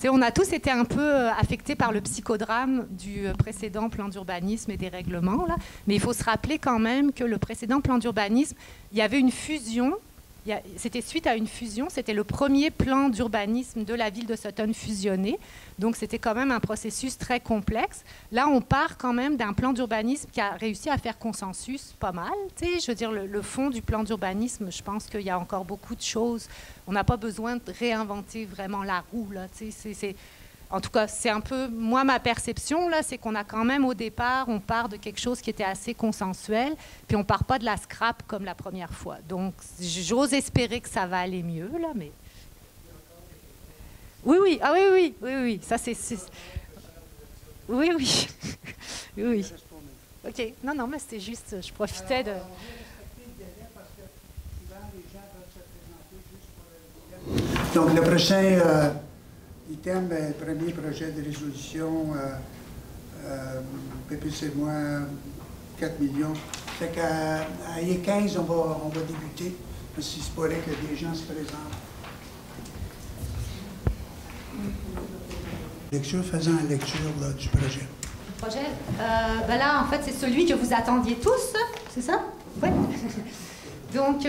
on a tous été un peu affectés par le psychodrame du précédent plan d'urbanisme et des règlements, là. Mais il faut se rappeler quand même que le précédent plan d'urbanisme, il y avait une fusion. C'était suite à une fusion. C'était le premier plan d'urbanisme de la ville de Sutton fusionné. Donc, c'était quand même un processus très complexe. Là, on part quand même d'un plan d'urbanisme qui a réussi à faire consensus pas mal. Je veux dire, le fond du plan d'urbanisme, je pense qu'il y a encore beaucoup de choses. On n'a pas besoin de réinventer vraiment la roue, là. En tout cas, c'est un peu, moi, ma perception, là, c'est qu'on a quand même, au départ, on part de quelque chose qui était assez consensuel, puis on ne part pas de la scrap comme la première fois. Donc, j'ose espérer que ça va aller mieux, là, mais... Oui. Ah oui. Ça, c'est... Oui. Oui. OK. Non, mais c'était juste, je profitais de... Donc, le prochain... item, le premier projet de résolution, PPC-moi, 4 millions. Fait qu'à I15, on va débuter, parce qu'il se pourrait que des gens se présentent. Faisant la lecture là, du projet. Le projet, là, en fait, c'est celui que vous attendiez tous, c'est ça? Oui. Donc,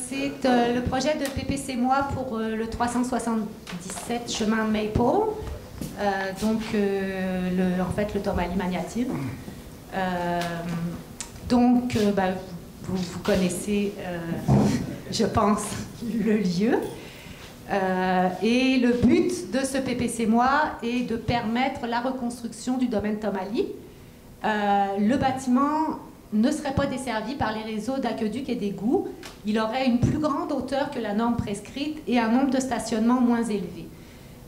c'est le projet de PPC-moi pour le 377 chemin Maple, en fait, le Tourmaline Maniative. Vous connaissez, je pense, le lieu. Et le but de ce PPC-moi est de permettre la reconstruction du domaine Tourmaline. Le bâtiment ne serait pas desservi par les réseaux d'aqueducs et d'égouts. Il aurait une plus grande hauteur que la norme prescrite et un nombre de stationnements moins élevé.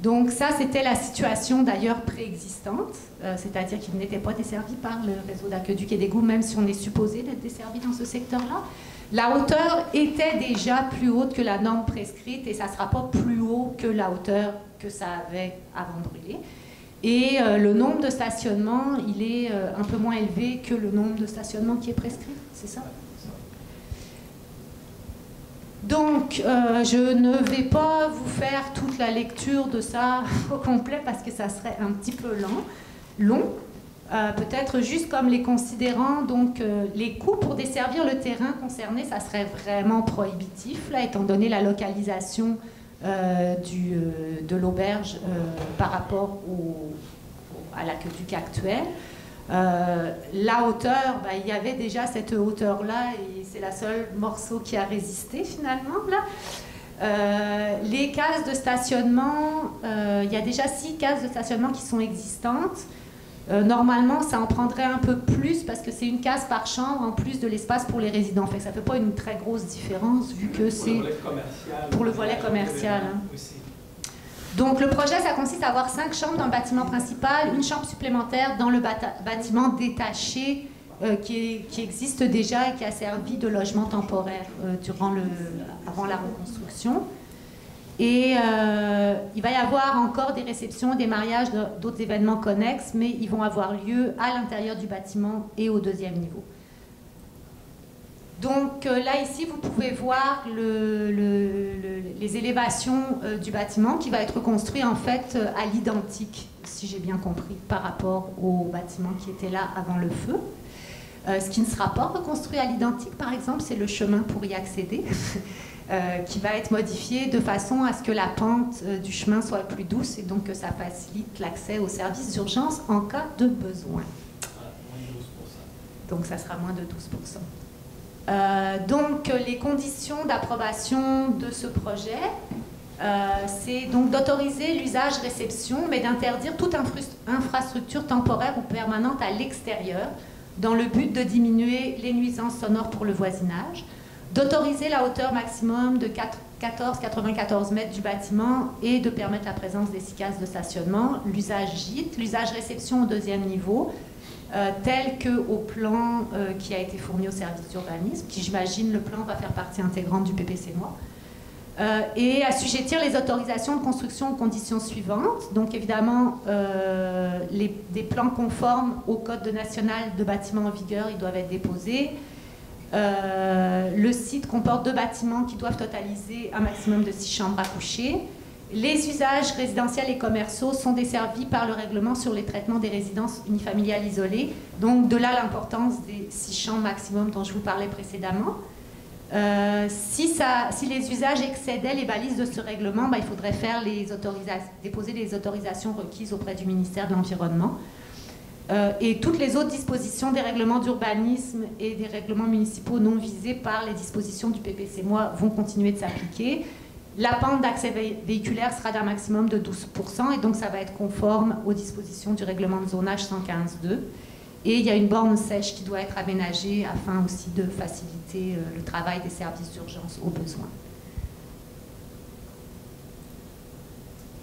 Donc ça, c'était la situation d'ailleurs préexistante, c'est-à-dire qu'il n'était pas desservi par le réseau d'aqueducs et d'égouts, même si on est supposé d'être desservi dans ce secteur-là. La hauteur était déjà plus haute que la norme prescrite et ça ne sera pas plus haut que la hauteur que ça avait avant de brûler. Et le nombre de stationnements, il est un peu moins élevé que le nombre de stationnements qui est prescrit, c'est ça? Donc, je ne vais pas vous faire toute la lecture de ça au complet parce que ça serait un petit peu long. Peut-être juste comme les considérants, donc les coûts pour desservir le terrain concerné, ça serait vraiment prohibitif, là, étant donné la localisation de l'auberge par rapport à l'aqueduc actuel. La hauteur, ben, il y avait déjà cette hauteur-là et c'est la seule morceau qui a résisté finalement. Là. Les cases de stationnement, il y a déjà 6 cases de stationnement qui sont existantes. Normalement, ça en prendrait un peu plus parce que c'est une case par chambre en plus de l'espace pour les résidents. Fait que ça ne fait pas une très grosse différence vu que c'est pour le volet commercial. Hein. Donc le projet, ça consiste à avoir 5 chambres dans le bâtiment principal, une chambre supplémentaire dans le bâtiment détaché qui existe déjà et qui a servi de logement temporaire avant la reconstruction. Et il va y avoir encore des réceptions, des mariages, d'autres événements connexes, mais ils vont avoir lieu à l'intérieur du bâtiment et au 2e niveau. Donc là, ici, vous pouvez voir les élévations du bâtiment qui va être construit en fait à l'identique, si j'ai bien compris, par rapport au bâtiment qui était là avant le feu. Ce qui ne sera pas reconstruit à l'identique, par exemple, c'est le chemin pour y accéder. Qui va être modifié de façon à ce que la pente du chemin soit plus douce et donc que ça facilite l'accès aux services d'urgence en cas de besoin. Donc ça sera moins de 12%. Donc les conditions d'approbation de ce projet, c'est donc d'autoriser l'usage-réception, mais d'interdire toute infrastructure temporaire ou permanente à l'extérieur, dans le but de diminuer les nuisances sonores pour le voisinage, d'autoriser la hauteur maximum de 94 mètres du bâtiment et de permettre la présence des 6 cases de stationnement, l'usage gîte, l'usage réception au 2e niveau, tel qu'au plan qui a été fourni au service d'urbanisme, qui j'imagine le plan va faire partie intégrante du PPC-MOI, et assujettir les autorisations de construction aux conditions suivantes. Donc évidemment, des plans conformes au Code national de bâtiments en vigueur, ils doivent être déposés. Le site comporte 2 bâtiments qui doivent totaliser un maximum de 6 chambres à coucher. Les usages résidentiels et commerciaux sont desservis par le règlement sur les traitements des résidences unifamiliales isolées. Donc de là l'importance des 6 chambres maximum dont je vous parlais précédemment. Si les usages excédaient les balises de ce règlement, il faudrait déposer les autorisations requises auprès du ministère de l'Environnement. Et toutes les autres dispositions des règlements d'urbanisme et des règlements municipaux non visés par les dispositions du PPC-MOI vont continuer de s'appliquer. La pente d'accès véhiculaire sera d'un maximum de 12% et donc ça va être conforme aux dispositions du règlement de zonage 115.2. Et il y a une borne sèche qui doit être aménagée afin aussi de faciliter le travail des services d'urgence au besoin.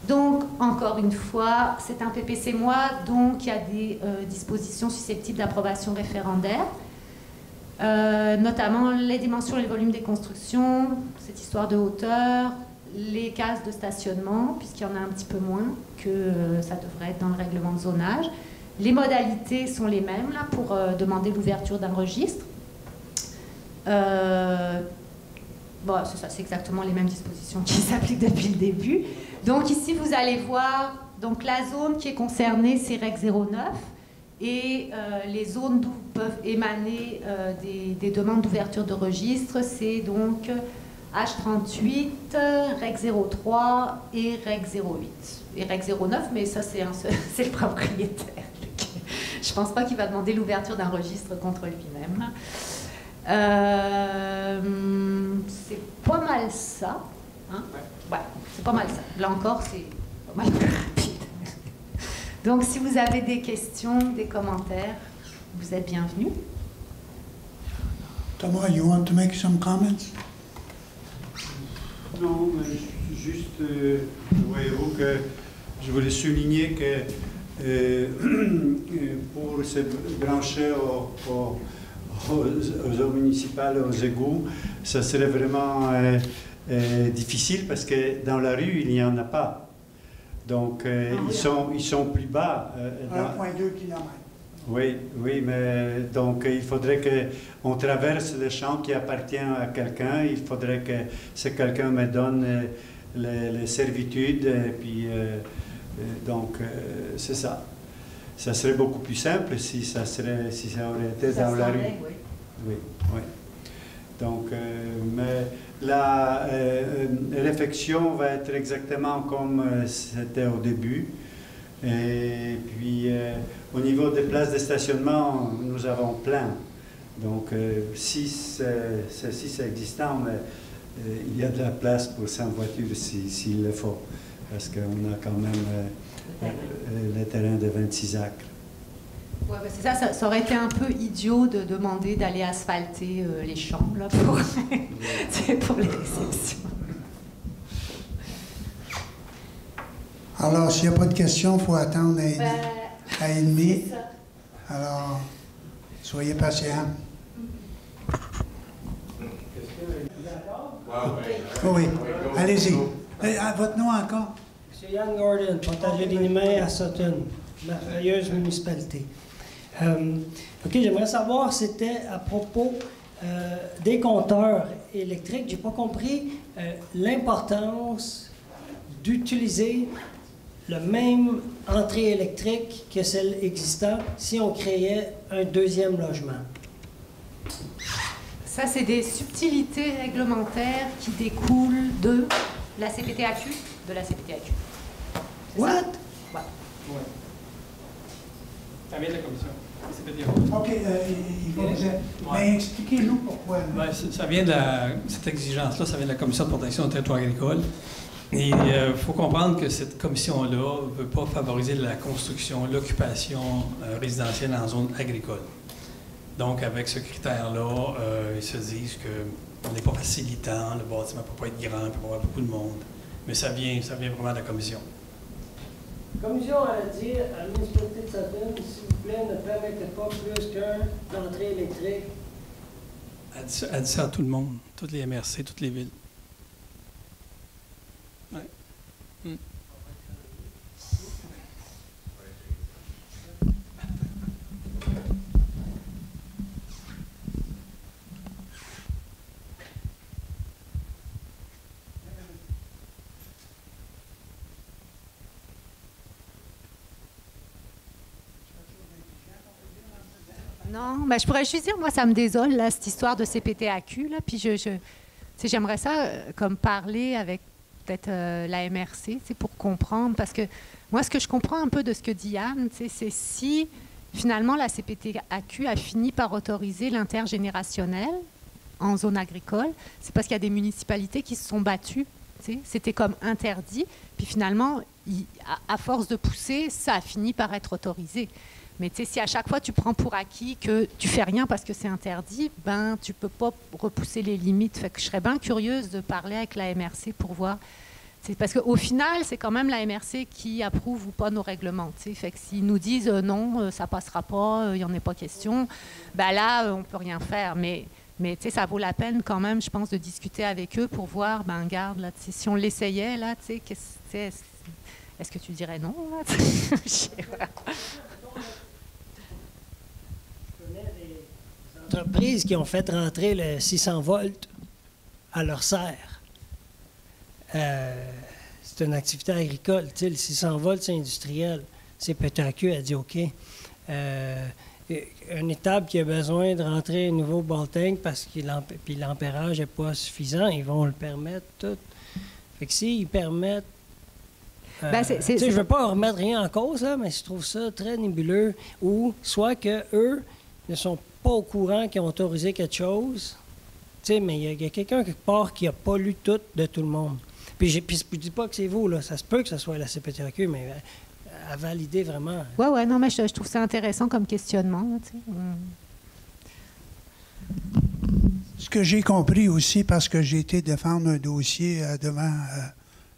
Donc, encore une fois, c'est un PPC-MOI, donc il y a des dispositions susceptibles d'approbation référendaire, notamment les dimensions et les volumes des constructions, cette histoire de hauteur, les cases de stationnement, puisqu'il y en a un petit peu moins que ça devrait être dans le règlement de zonage. Les modalités sont les mêmes là, pour demander l'ouverture d'un registre. Bon, c'est ça, c'est exactement les mêmes dispositions qui s'appliquent depuis le début. Donc ici, vous allez voir donc, la zone qui est concernée, c'est REC 09, et les zones d'où peuvent émaner des demandes d'ouverture de registre, c'est donc H38, REC 03 et REC 08. Et REC 09, mais ça, c'est le propriétaire. Je ne pense pas qu'il va demander l'ouverture d'un registre contre lui-même. C'est pas mal ça. Hein? Ouais, c'est pas mal ça. Là encore, c'est pas mal plus rapide. Donc, si vous avez des questions, des commentaires, vous êtes bienvenus. Thomas, you want to make some comments? Non, mais juste, voyez-vous que je voulais souligner que pour se brancher aux eaux municipales, aux égouts, ça serait vraiment difficile parce que dans la rue, il n'y en a pas. Donc, ils sont plus bas. 1,2 km. Oui, oui, mais donc il faudrait qu'on traverse le champ qui appartient à quelqu'un. Il faudrait que ce quelqu'un me donne les servitudes. Et puis, donc, c'est ça. Ça serait beaucoup plus simple si ça aurait été dans la rue. Oui. Oui, oui. Donc, mais la réflexion va être exactement comme c'était au début. Et puis, au niveau des places de stationnement, nous avons plein. Donc, si c'est existant, mais, il y a de la place pour 100 voitures s'il le faut. Parce qu'on a quand même le terrain de 26 acres. Ouais, ben c'est ça, ça aurait été un peu idiot de demander d'aller asphalter les champs là, pour les réceptions. Alors, s'il n'y a pas de questions, il faut attendre à 1h30. Alors, soyez patients. Oui, allez-y. Votre nom encore? M. Yann Gordon, potager des Nimets à Sutton, merveilleuse municipalité. OK, j'aimerais savoir, c'était à propos des compteurs électriques. Je n'ai pas compris l'importance d'utiliser le même entrée électrique que celle existante si on créait un deuxième logement. Ça, c'est des subtilités réglementaires qui découlent de la CPTAQ, What? Ouais. Ça vient de la commission. OK, il faut vous aider. Mais expliquez-nous pourquoi. Ça vient de cette exigence-là, ça vient de la Commission de protection du territoire agricole. Et il faut comprendre que cette commission-là ne veut pas favoriser la construction, l'occupation résidentielle en zone agricole. Donc, avec ce critère-là, ils se disent qu'on n'est pas facilitant, le bâtiment ne peut pas être grand, il peut y avoir beaucoup de monde. Mais ça vient vraiment de la commission. La commission a dit à la municipalité de Sutton, s'il vous plaît, ne permettez pas plus qu'un entrée électrique. Elle dit ça à tout le monde, toutes les MRC, toutes les villes. Ouais. Non, mais je pourrais juste dire, moi, ça me désole, là, cette histoire de CPTAQ, là, puis j'aimerais ça comme parler avec peut-être la MRC, pour comprendre, parce que moi, ce que je comprends un peu de ce que dit Yann, c'est si, finalement, la CPTAQ a fini par autoriser l'intergénérationnel en zone agricole, c'est parce qu'il y a des municipalités qui se sont battues, c'était comme interdit, puis finalement, à force de pousser, ça a fini par être autorisé. Mais si à chaque fois tu prends pour acquis que tu fais rien parce que c'est interdit, ben tu peux pas repousser les limites. Fait que je serais bien curieuse de parler avec la MRC pour voir. Parce qu'au final, c'est quand même la MRC qui approuve ou pas nos règlements. Fait que s'ils nous disent non, ça passera pas, il n'y en a pas question, ben là, on peut rien faire. Mais ça vaut la peine quand même, je pense, de discuter avec eux pour voir, ben regarde, là, si on l'essayait, là, est-ce que tu dirais non? Là, je sais pas. Entreprises qui ont fait rentrer le 600 volts à leur serre. C'est une activité agricole. Le 600 volts, c'est industriel. CPTAQ a dit OK. Une étable qui a besoin de rentrer un nouveau ball tank parce que l'ampérage n'est pas suffisant, ils vont le permettre tout. Fait que s'ils permettent... je ne veux pas remettre rien en cause, là, mais je trouve ça très nébuleux. Ou soit qu'eux ne sont pas au courant qu'ils ont autorisé quelque chose, mais il y a quelqu'un quelque part qui n'a pas lu tout de tout le monde. Puis je ne dis pas que c'est vous, là. Ça se peut que ce soit la CPTAQ, mais à valider vraiment. Ouais, non, mais je trouve ça intéressant comme questionnement. Ce que j'ai compris aussi, parce que j'ai été défendre un dossier devant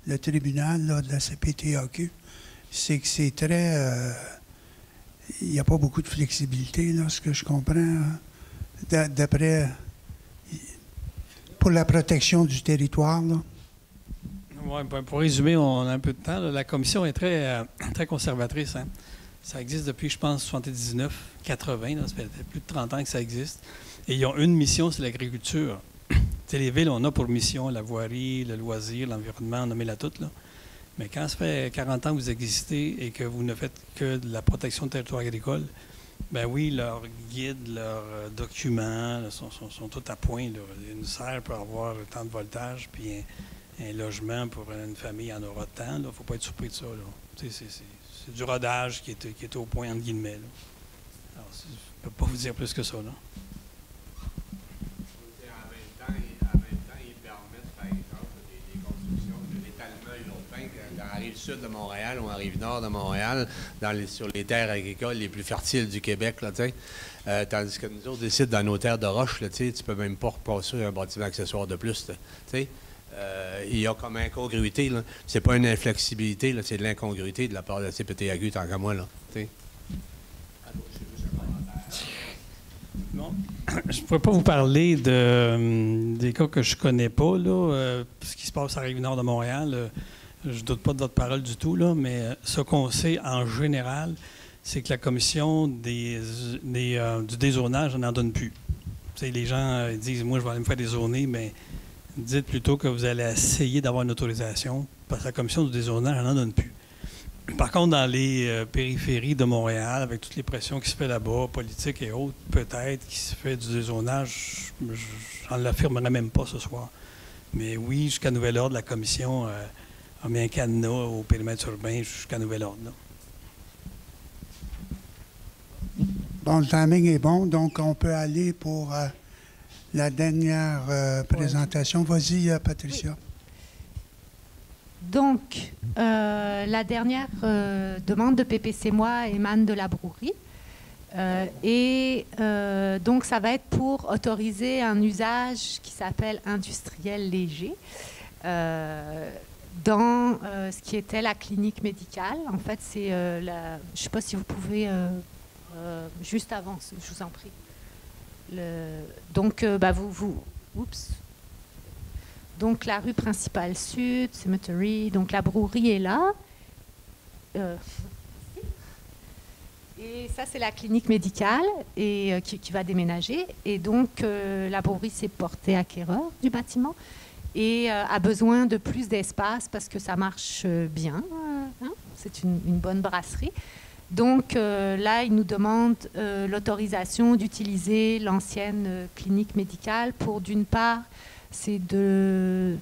le tribunal là, de la CPTAQ, c'est que c'est très... il n'y a pas beaucoup de flexibilité, là, ce que je comprends, d'après... pour la protection du territoire, là. Ouais, ben, pour résumer, on a un peu de temps. Là. La commission est très, très conservatrice. Hein. Ça existe depuis, je pense, 79, 80. Là. Ça fait plus de 30 ans que ça existe. Et ils ont une mission, c'est l'agriculture. Les villes, on a pour mission la voirie, le loisir, l'environnement, nommez-la toute. Là. Mais quand ça fait 40 ans que vous existez et que vous ne faites que de la protection de territoire agricole, ben oui, leurs guides, leurs documents là, sont tous à point. Là. Une serre peut avoir tant de voltage, puis un logement pour une famille, il y en aura tant. Il ne faut pas être surpris de ça. C'est du rodage qui est au point, entre guillemets. Là. Alors, je ne peux pas vous dire plus que ça. Là. Dans la rive sud de Montréal ou en rive nord de Montréal, sur les terres agricoles les plus fertiles du Québec, là, tandis que nous autres, ici, dans nos terres de roche, là, tu ne peux même pas repasser un bâtiment accessoire de plus. Il y a comme incongruité. Ce n'est pas une inflexibilité, c'est de l'incongruité de la part de la CPTAQ, tant qu'à moi. Là, bon. Je ne pourrais pas vous parler des cas que je ne connais pas, là, ce qui se passe à la Rive-Nord de Montréal. Je ne doute pas de votre parole du tout, là, mais ce qu'on sait en général, c'est que la commission du dézonage n'en donne plus. Les gens disent « moi, je vais aller me faire dézoner », mais dites plutôt que vous allez essayer d'avoir une autorisation, parce que la commission du dézonage n'en donne plus. Par contre, dans les périphéries de Montréal, avec toutes les pressions qui se fait là-bas, politiques et autres, peut-être qu'il se fait du dézonage, j'en l'affirmerai même pas ce soir. Mais oui, jusqu'à nouvel ordre, la commission a mis un cadenas au périmètre urbain jusqu'à nouvel ordre. Là. Bon, le timing est bon, donc on peut aller pour la dernière présentation. Vas-y, Patricia. Oui. Donc, la dernière demande de PPC Moi émane de la Brouerie. Donc, ça va être pour autoriser un usage qui s'appelle industriel léger dans ce qui était la clinique médicale. En fait, c'est je ne sais pas si vous pouvez juste avant, je vous en prie. Donc, oups. Donc, la rue principale sud, Cemetery, donc la Brouerie est là. Et ça, c'est la clinique médicale et, qui va déménager. Et donc, la Brouerie s'est portée acquéreur du bâtiment et a besoin de plus d'espace parce que ça marche bien. C'est une bonne brasserie. Donc, là, il nous demande l'autorisation d'utiliser l'ancienne clinique médicale pour, d'une part, c'est de...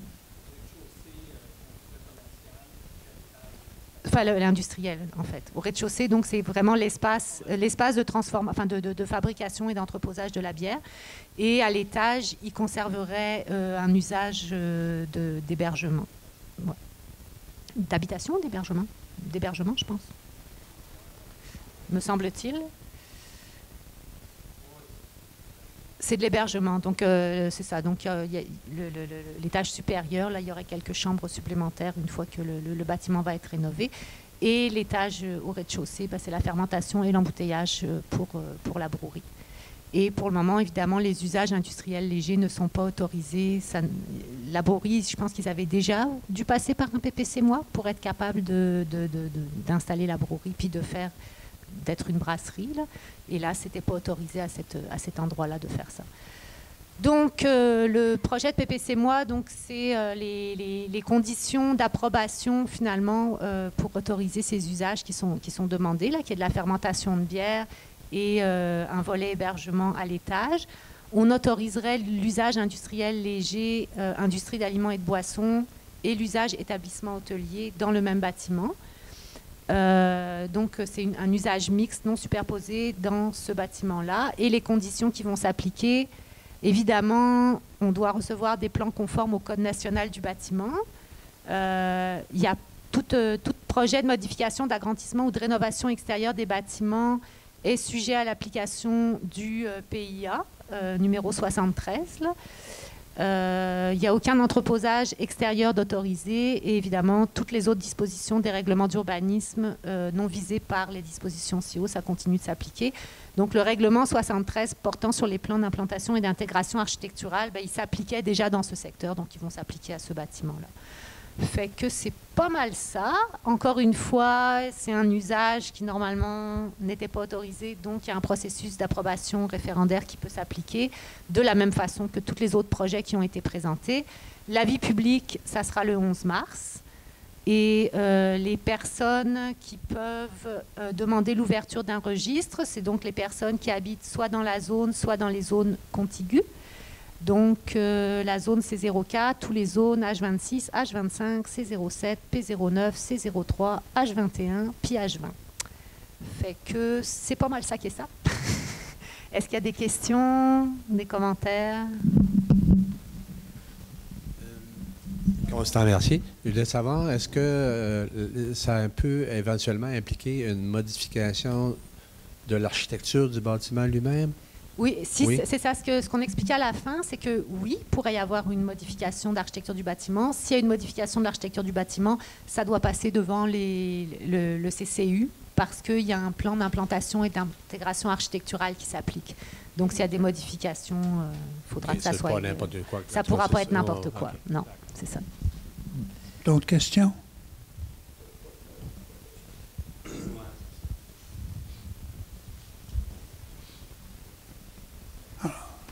Enfin, l'industriel, en fait. Au rez-de-chaussée, donc, c'est vraiment l'espace de transformation, enfin, de fabrication et d'entreposage de la bière. Et à l'étage, il conserverait un usage d'hébergement. Ouais. D'habitation ou d'hébergement? D'hébergement, je pense. Me semble-t-il. C'est de l'hébergement, donc c'est ça. Donc, l'étage supérieur, là, il y aurait quelques chambres supplémentaires une fois que le bâtiment va être rénové. Et l'étage au rez-de-chaussée, c'est la fermentation et l'embouteillage pour la brouerie. Et pour le moment, évidemment, les usages industriels légers ne sont pas autorisés. La brouerie, je pense qu'ils avaient déjà dû passer par un PPC Moi pour être capable d'installer la brouerie, puis d'être une brasserie. Là. Et là, ce n'était pas autorisé à cet endroit-là de faire ça. Donc, le projet de PPC Moi, c'est les conditions d'approbation, finalement, pour autoriser ces usages qui sont demandés, là, qui est de la fermentation de bière et un volet hébergement à l'étage. On autoriserait l'usage industriel léger, industrie d'aliments et de boissons, et l'usage établissement hôtelier dans le même bâtiment. Donc, c'est un usage mixte non superposé dans ce bâtiment-là. Et les conditions qui vont s'appliquer, évidemment, on doit recevoir des plans conformes au Code national du bâtiment. Il y a tout projet de modification, d'agrandissement ou de rénovation extérieure des bâtiments est sujet à l'application du PIA, numéro 73. Là. Il n'y a aucun entreposage extérieur d'autorisé et évidemment, toutes les autres dispositions des règlements d'urbanisme non visées par les dispositions CIO, ça continue de s'appliquer. Donc, le règlement 73 portant sur les plans d'implantation et d'intégration architecturale, il s'appliquait déjà dans ce secteur, donc ils vont s'appliquer à ce bâtiment-là. Fait que c'est pas mal ça. Encore une fois, c'est un usage qui normalement n'était pas autorisé, donc il y a un processus d'approbation référendaire qui peut s'appliquer de la même façon que tous les autres projets qui ont été présentés. L'avis public, ça sera le 11 mars. Et les personnes qui peuvent demander l'ouverture d'un registre, c'est donc les personnes qui habitent soit dans la zone, soit dans les zones contiguës. Donc, la zone C04, tous les zones H26, H25, C07, P09, C03, H21, puis H20. Fait que c'est pas mal ça qui est ça. Est-ce qu'il y a des questions, des commentaires? Constant, merci. Je voulais savoir, est-ce que ça peut éventuellement impliquer une modification de l'architecture du bâtiment lui-même? Oui, c'est ça ce qu'on expliquait à la fin, c'est que oui, il pourrait y avoir une modification d'architecture du bâtiment. S'il y a une modification de l'architecture du bâtiment, ça doit passer devant le CCU parce qu'il y a un plan d'implantation et d'intégration architecturale qui s'applique. Donc s'il y a des modifications, il faudra que ça soit... Pas n'importe quoi. Ça ne pourra pas être n'importe quoi. Okay. Non, c'est ça. D'autres questions?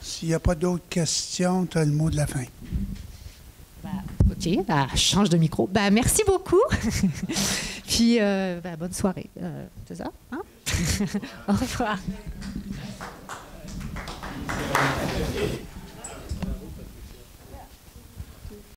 S'il n'y a pas d'autres questions, tu as le mot de la fin. OK, je change de micro. Merci beaucoup. Puis, bonne soirée. C'est ça? Hein? Au revoir.